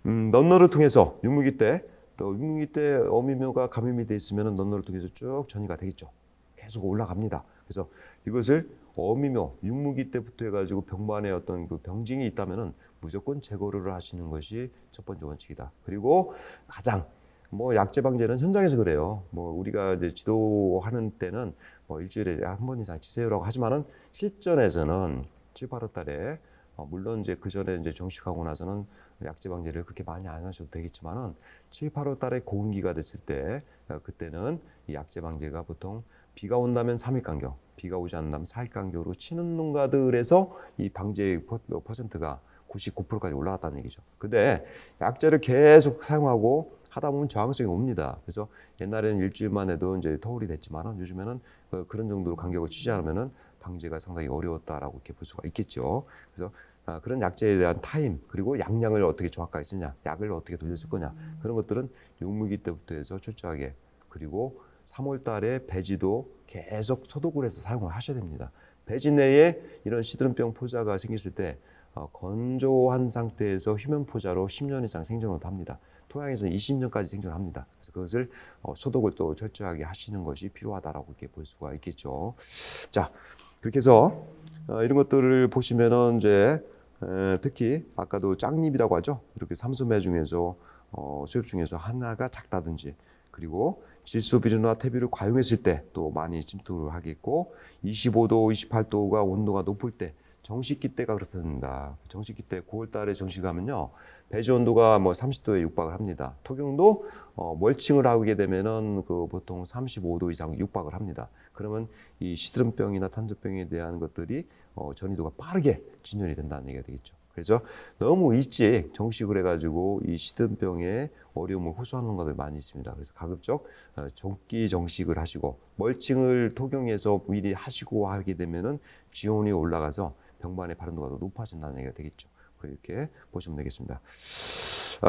넌너를 통해서 육무기 때 어미묘가 감염이 돼 있으면 넌너를 통해서 쭉 전이가 되겠죠. 계속 올라갑니다. 그래서 이것을 어미묘, 육무기 때부터 해가지고 병반에 어떤 그 병증이 있다면은 무조건 제거를 하시는 것이 첫 번째 원칙이다. 그리고 가장 약제 방제는 현장에서 그래요. 우리가 이제 지도하는 때는 일주일에 한 번 이상 치세요라고 하지만은 실전에서는 7, 8월 달에 물론 이제 그 전에 이제 정식하고 나서는 약제 방제를 그렇게 많이 안 하셔도 되겠지만은 7, 8월 달에 고온기가 됐을 때 그때는 이 약제 방제가 보통 비가 온다면 3일 간격, 비가 오지 않는다면 4일 간격으로 치는 농가들에서 이 방제 퍼센트가 99%까지 올라갔다는 얘기죠. 근데 약제를 계속 사용하고 하다 보면 저항성이 옵니다. 그래서 옛날에는 일주일만 해도 이제 터울이 됐지만은 요즘에는 그런 정도로 간격을 치지 않으면은 방제가 상당히 어려웠다라고 이렇게 볼 수가 있겠죠. 그래서 그런 약제에 대한 타임, 그리고 약량을 어떻게 정확하게 쓰냐, 약을 어떻게 돌렸을 거냐, 그런 것들은 육무기 때부터 해서 철저하게, 그리고 3월 달에 배지도 계속 소독을 해서 사용을 하셔야 됩니다. 배지 내에 이런 시드름병 포자가 생겼을 때 건조한 상태에서 휴면 포자로 10년 이상 생존을 합니다. 토양에서는 20년까지 생존합니다. 그래서 그것을 소독을 또 철저하게 하시는 것이 필요하다라고 이렇게 볼 수가 있겠죠. 자, 그렇게 해서 이런 것들을 보시면은 이제 특히 아까도 짝잎이라고 하죠. 이렇게 삼소매 중에서 수엽 중에서 하나가 작다든지, 그리고 질소비료나 퇴비를 과용했을 때 또 많이 침투를 하겠고, 25도, 28도가 온도가 높을 때, 정식기 때가 그렇습니다. 정식기 때 9월 달에 정식하면요, 배지 온도가 30도에 육박을 합니다. 토경도 멀칭을 하게 되면은 보통 35도 이상 육박을 합니다. 그러면 이 시드름병이나 탄저병에 대한 것들이 전이도가 빠르게 진전이 된다는 얘기가 되겠죠. 그래서 너무 일찍 정식을 해가지고 이 시드름병의 어려움을 호소하는 것들 많이 있습니다. 그래서 가급적 정기 정식을 하시고 멀칭을 토경에서 미리 하시고 하게 되면은 지온이 올라가서 병반의 발현도가 더 높아진다는 얘기가 되겠죠. 그렇게 보시면 되겠습니다.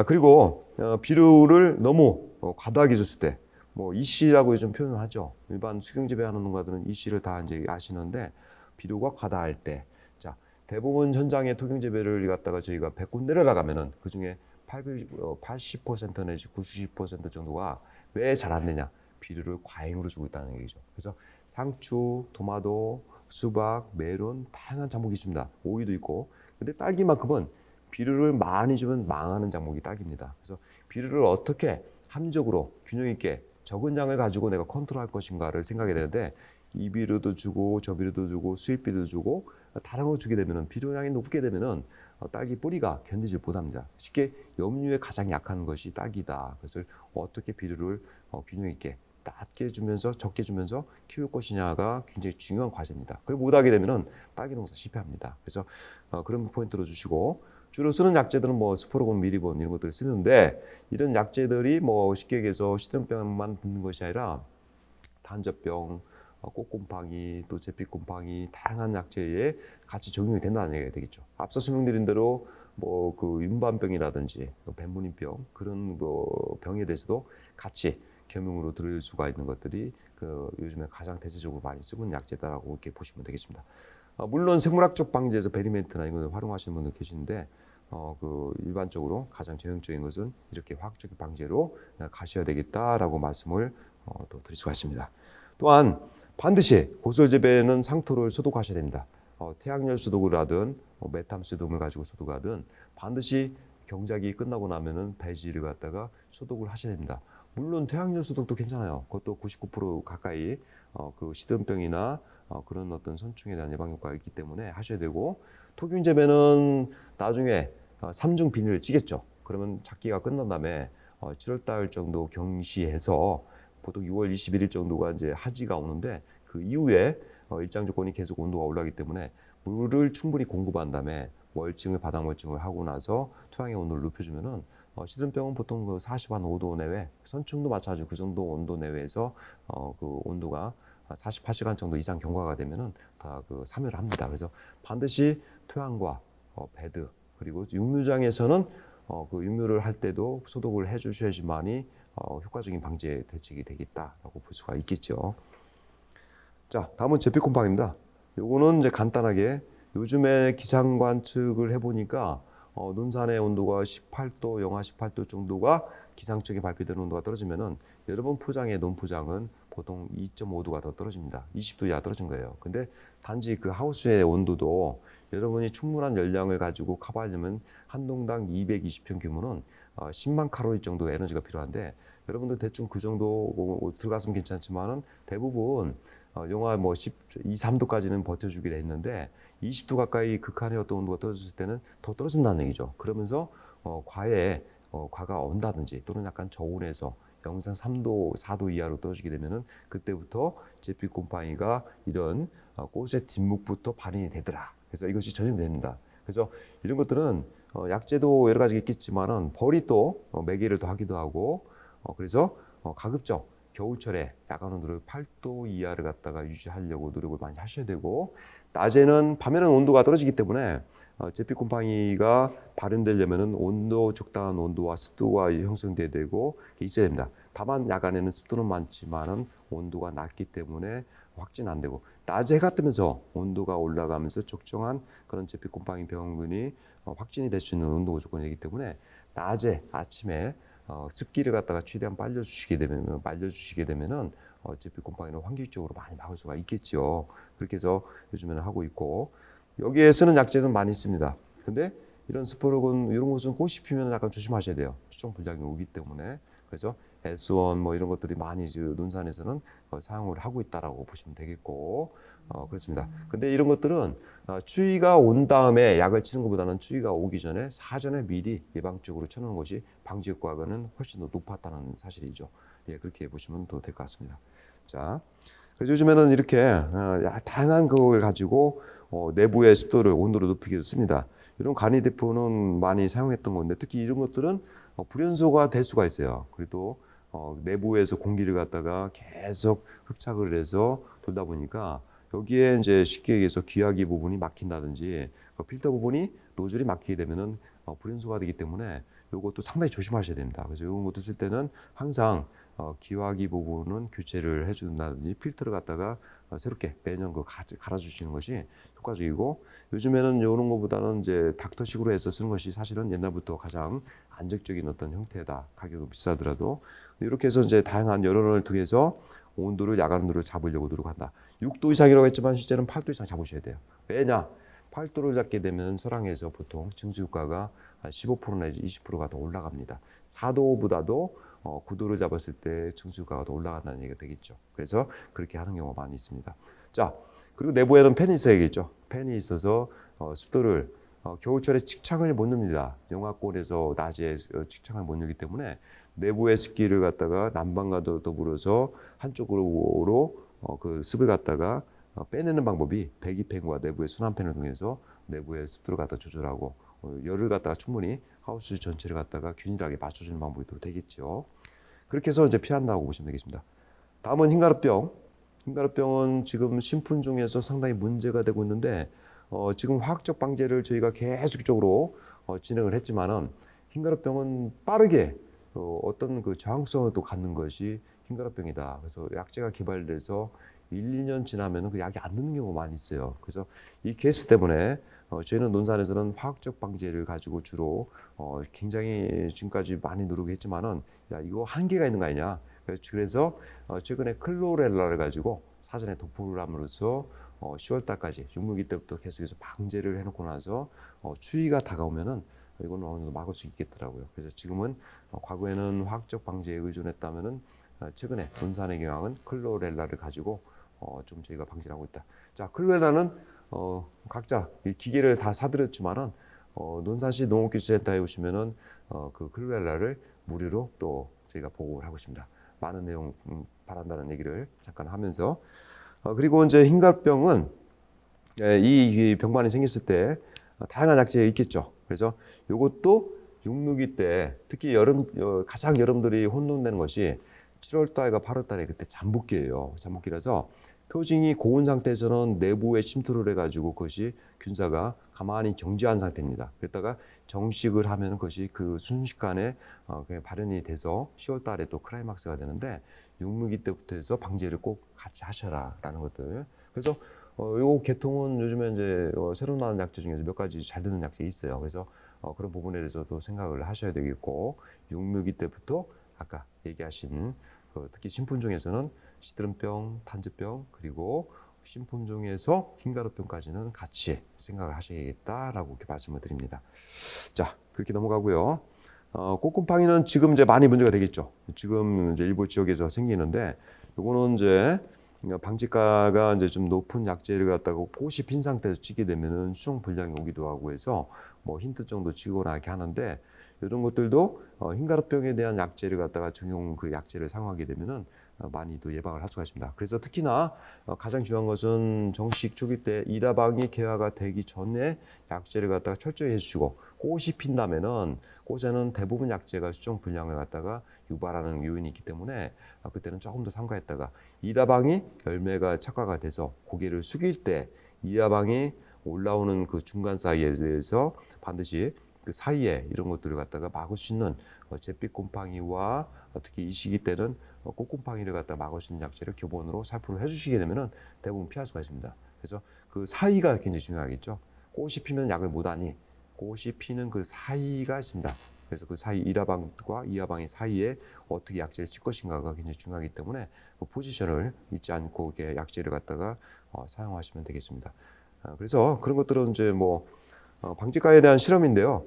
그리고 비료를 너무 과다하게 줬을 때, EC라고 요즘 표현을 하죠. 일반 수경재배하는 농가들은 EC를 다 이제 아시는데, 비료가 과다할 때, 자, 대부분 현장의 토경재배를 갖다가 저희가 100군데를 나가면은 그 중에 80% 내지 90% 정도가 왜 잘 안 되냐? 비료를 과잉으로 주고 있다는 얘기죠. 그래서 상추, 토마토, 수박, 메론, 다양한 작물이 있습니다. 오이도 있고. 근데 딸기만큼은 비료를 많이 주면 망하는 작물이 딸기입니다. 그래서 비료를 어떻게 합리적으로 균형 있게 적은 양을 가지고 내가 컨트롤할 것인가를 생각해야 되는데, 이비료도 주고 저비료도 주고 수입비도 주고 다른 거 주게 되면은 비료량이 높게 되면은 딸기 뿌리가 견디지 못합니다. 쉽게 염류에 가장 약한 것이 딸기다. 그것을 어떻게 비료를 균형 있게 낮게 주면서 적게 주면서 키울 것이냐가 굉장히 중요한 과제입니다. 그걸 못하게 되면은 딸기 농사 실패합니다. 그래서 그런 포인트로 주시고 주로 쓰는 약재들은 뭐 스포로곤, 미리본 이런 것들을 쓰는데 이런 약재들이 뭐 쉽게 얘기해서 시든병만 붙는 것이 아니라 단저병, 꽃곰팡이, 또 제피곰팡이 다양한 약재에 같이 적용이 된다는 얘기가 되겠죠. 앞서 설명드린 대로 뭐 그 윤반병이라든지 뱀문인병 그런 뭐 병에 대해서도 같이 겸용으로 들을 수가 있는 것들이 그 요즘에 가장 대세적으로 많이 쓰고 있는 약재다라고 이렇게 보시면 되겠습니다. 물론 생물학적 방제에서 베리멘트나 이런 걸 활용하시는 분들 계시는데 그 일반적으로 가장 전형적인 것은 이렇게 화학적인 방제로 가셔야 되겠다라고 말씀을 또 드릴 수가 있습니다. 또한 반드시 고설재배는 상토를 소독하셔야 됩니다. 태양열 소독을 하든 메탐수dom을 가지고 소독하든 반드시 경작이 끝나고 나면은 배지를 갖다가 소독을 하셔야 됩니다. 물론 태양열 소독도 괜찮아요. 그것도 99% 가까이 그 시든병이나 그런 어떤 선충에 대한 예방 효과가 있기 때문에 하셔야 되고 토균 재배는 나중에 3중 비닐을 찌겠죠. 그러면 작기가 끝난 다음에 7월 달 정도 경시해서 보통 6월 21일 정도가 이제 하지가 오는데 그 이후에 일장 조건이 계속 온도가 올라가기 때문에 물을 충분히 공급한 다음에 멀칭을 바닥 멀칭을 하고 나서 토양의 온도를 높여주면은 시든병은 보통 그 40한5도 내외, 선충도 마찬가지로 그 정도 온도 내외에서 그 온도가 48시간 정도 이상 경과가 되면은 다 그 사멸을 합니다. 그래서 반드시 토양과 배드 그리고 육묘장에서는 그 육묘를 할 때도 소독을 해주셔야지만이 효과적인 방제 대책이 되겠다라고 볼 수가 있겠죠. 자, 다음은 제피곰팡입니다. 요거는 이제 간단하게 요즘에 기상 관측을 해보니까 논산의 온도가 18도, 영하 18도 정도가 기상청에 발표되는 온도가 떨어지면은 여러분 포장의 논포장은 보통 2.5도가 더 떨어집니다. 20도 이하 떨어진 거예요. 근데 단지 그 하우스의 온도도 여러분이 충분한 열량을 가지고 커버하려면 한 동당 220평 규모는 10만 칼로리 정도 에너지가 필요한데 여러분들 대충 그 정도 들어갔으면 괜찮지만은 대부분 영하 뭐 12, 3도까지는 버텨주게 돼 있는데 20도 가까이 극한의 어떤 온도가 떨어졌을 때는 더 떨어진다는 얘기죠. 그러면서 과가 온다든지 또는 약간 저온에서 영상 3도, 4도 이하로 떨어지게 되면은 그때부터 제피곰팡이가 이런 꽃의 뒷목부터 발현이 되더라. 그래서 이것이 전염됩니다. 그래서 이런 것들은 약재도 여러 가지 있겠지만은 벌이 또 매개를 더 하기도 하고 그래서 가급적 겨울철에 야간 온도를 8도 이하를 갖다가 유지하려고 노력을 많이 하셔야 되고 낮에는 밤에는 온도가 떨어지기 때문에 제피곰팡이가 발현되려면은 온도 적당한 온도와 습도가 형성돼야 되고 있어야 됩니다. 다만 야간에는 습도는 많지만은 온도가 낮기 때문에 확진 안 되고 낮에 해가 뜨면서 온도가 올라가면서 적정한 그런 제피곰팡이 병균이 확진이 될 수 있는 온도 조건이기 때문에 낮에 아침에 습기를 갖다가 최대한 말려주시게 되면은 제피곰팡이는 환경적으로 많이 막을 수가 있겠죠. 그렇게 해서 요즘에는 하고 있고 여기에 쓰는 약재는 많이 있습니다. 근데 이런 스포로곤 이런 것은 꽃이 피면 약간 조심하셔야 돼요. 추정 불작용이 오기 때문에 그래서 S1 뭐 이런 것들이 많이 논산에서는 사용을 하고 있다라고 보시면 되겠고 그렇습니다. 근데 이런 것들은 추위가 온 다음에 약을 치는 것보다는 추위가 오기 전에 사전에 미리 예방적으로 쳐놓는 것이 방지 효과는 훨씬 더 높았다는 사실이죠. 예, 그렇게 보시면 더 될 것 같습니다. 자, 그래서 요즘에는 이렇게 다양한 걸 가지고 내부의 습도를 온도를 높이기 위해서 씁니다. 이런 간이 대표는 많이 사용했던 건데 특히 이런 것들은 불연소가 될 수가 있어요. 그리고 내부에서 공기를 갖다가 계속 흡착을 해서 돌다 보니까 여기에 이제 쉽게 얘기해서 기화기 부분이 막힌다든지 필터 부분이 노즐이 막히게 되면은 불연소가 되기 때문에 이것도 상당히 조심하셔야 됩니다. 그래서 이런 것도 쓸 때는 항상 기화기 부분은 교체를 해준다든지 필터를 갖다가 새롭게 매년 갈아주시는 것이 효과적이고 요즘에는 이런 것보다는 이제 닥터식으로 해서 쓰는 것이 사실은 옛날부터 가장 안정적인 어떤 형태다. 가격은 비싸더라도 이렇게 해서 이제 다양한 여론을 통해서 온도를 야간 온도를 잡으려고 노력한다. 6도 이상이라고 했지만 실제는 8도 이상 잡으셔야 돼요. 왜냐? 8도를 잡게 되면 소량에서 보통 증수 효과가 15% 내지 20%가 더 올라갑니다. 4도보다도 구도를 잡았을 때 증수효과가 더 올라간다는 얘기가 되겠죠. 그래서 그렇게 하는 경우가 많이 있습니다. 자, 그리고 내부에는 팬이 있어야겠죠. 팬이 있어서 습도를 겨울철에 직창을 못 넣습니다. 영하권에서 낮에 직창을 못 넣기 때문에 내부의 습기를 갖다가 난방과 더불어서 한쪽으로 그 습을 갖다가 빼내는 방법이 배기팬과 내부의 순환팬을 통해서 내부의 습도를 갖다 조절하고 열을 갖다가 충분히 하우스 전체를 갖다가 균일하게 맞춰주는 방법이 또 되겠죠. 그렇게 해서 이제 피한다고 보시면 되겠습니다. 다음은 흰가루병. 흰가루병은 지금 신품종에서 상당히 문제가 되고 있는데 지금 화학적 방제를 저희가 계속적으로 진행을 했지만은 흰가루병은 빠르게 어떤 그 저항성을 또 갖는 것이 흰가루병이다. 그래서 약제가 개발돼서 1, 2년 지나면은 그 약이 안 드는 경우가 많이 있어요. 그래서 이 케이스 때문에 저희는 논산에서는 화학적 방제를 가지고 주로 굉장히 지금까지 많이 노력했지만은 야 이거 한계가 있는 거 아니냐. 그래서 최근에 클로렐라를 가지고 사전에 도포를 함으로써 10월 달까지 육무기 때부터 계속해서 방제를 해놓고 나서 추위가 다가오면은 이거는 어느 정도 막을 수 있겠더라고요. 그래서 지금은 과거에는 화학적 방제에 의존했다면은 최근에 논산의 경향은 클로렐라를 가지고 좀 저희가 방지를 하고 있다. 자, 클로렐라는 각자 이 기계를 다 사들였지만은 논산시 농업기술센터에 오시면은 그 클로렐라를 무료로 또 저희가 보고를 하고 있습니다. 많은 내용 바란다는 얘기를 잠깐 하면서 그리고 이제 흰가루병은 이 병반이 생겼을 때 다양한 약제가 있겠죠. 그래서 이것도 육무기 때 특히 가장 여러분들이 혼돈되는 것이 7월 달과 8월 달에 그때 잠복기예요. 잠복기라서 표징이 고온 상태에서는 내부에 침투를 해가지고 그것이 균사가 가만히 정지한 상태입니다. 그랬다가 정식을 하면 그것이 그 순식간에 발현이 돼서 10월 달에 또 클라이막스가 되는데 육무기 때부터 해서 방제를 꼭 같이 하셔라라는 것들. 그래서 요 계통은 요즘에 이제 새로 나온 약제 중에서 몇 가지 잘 되는 약제 있어요. 그래서 그런 부분에 대해서도 생각을 하셔야 되겠고 육무기 때부터 아까 얘기하신 특히 신품종에서는 시드름병, 탄저병 그리고 신품종에서 흰가루병까지는 같이 생각을 하셔야겠다라고 이렇게 말씀을 드립니다. 자, 그렇게 넘어가고요. 꽃곰팡이는 지금 이제 많이 문제가 되겠죠. 지금 이제 일부 지역에서 생기는데, 요거는 이제 방지가가 이제 좀 높은 약제를 갖다가 꽃이 핀 상태에서 치게 되면은 수정 불량이 오기도 하고 해서 뭐 힌트 정도 치거나 이렇게 하는데, 이런 것들도 흰가루병에 대한 약제를 갖다가 적용 그 약제를 사용하게 되면은 많이 또 예방을 할 수가 있습니다. 그래서 특히나 가장 중요한 것은 정식 초기 때 이라방이 개화가 되기 전에 약제를 갖다가 철저히 해주시고 꽃이 핀다면은 꽃에는 대부분 약제가 수정 불량을 갖다가 유발하는 요인이 있기 때문에 그때는 조금 더 삼가했다가 이라방이 열매가 착화가 돼서 고개를 숙일 때 이라방이 올라오는 그 중간 사이에 대해서 반드시 그 사이에 이런 것들을 갖다가 막을 수 있는 잿빛 곰팡이와 특히 이 시기 때는 꽃곰팡이를 갖다 막을 수 있는 약제를 기본으로 살포를 해주시게 되면은 대부분 피할 수가 있습니다. 그래서 그 사이가 굉장히 중요하겠죠. 꽃이 피면 약을 못하니 꽃이 피는 그 사이가 있습니다. 그래서 그 사이 이라방과 이하방의 사이에 어떻게 약제를 칠 것인가가 굉장히 중요하기 때문에 그 포지션을 잊지 않고 이렇게 약제를 갖다가 사용하시면 되겠습니다. 그래서 그런 것들은 이제 뭐 방제가에 대한 실험인데요.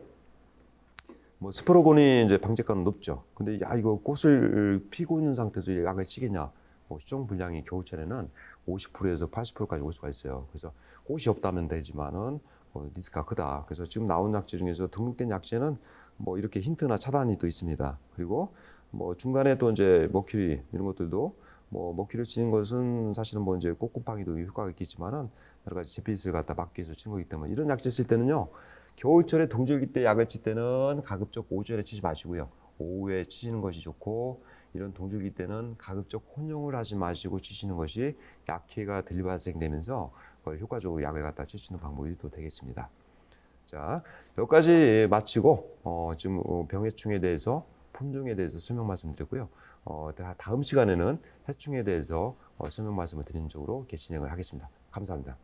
뭐 스포로곤이 이제 방제가는 높죠. 근데 야 이거 꽃을 피고 있는 상태에서 약을 치겠냐? 뭐 수정 불량이 겨울철에는 50%에서 80%까지 올 수가 있어요. 그래서 꽃이 없다면 되지만은 리스크가 크다. 그래서 지금 나온 약제 중에서 등록된 약제는 뭐 이렇게 힌트나 차단이 또 있습니다. 그리고 뭐 중간에 또 이제 머큐리 이런 것들도 뭐 머큐리 치는 것은 사실은 뭐 이제 꽃곰팡이도 효과가 있겠지만은 여러 가지 잿빛을 갖다 막기 위해서 치는 거기 때문에 이런 약제 쓸 때는요. 겨울철에 동절기 때 약을 칠 때는 가급적 오전에 치지 마시고요. 오후에 치시는 것이 좋고 이런 동절기 때는 가급적 혼용을 하지 마시고 치시는 것이 약해가 덜 발생되면서 효과적으로 약을 갖다 칠 수 있는 방법이 또 되겠습니다. 자, 여기까지 마치고 지금 병해충에 대해서 품종에 대해서 설명 말씀드렸고요. 다음 시간에는 해충에 대해서 설명 말씀을 드리는 쪽으로 이렇게 진행을 하겠습니다. 감사합니다.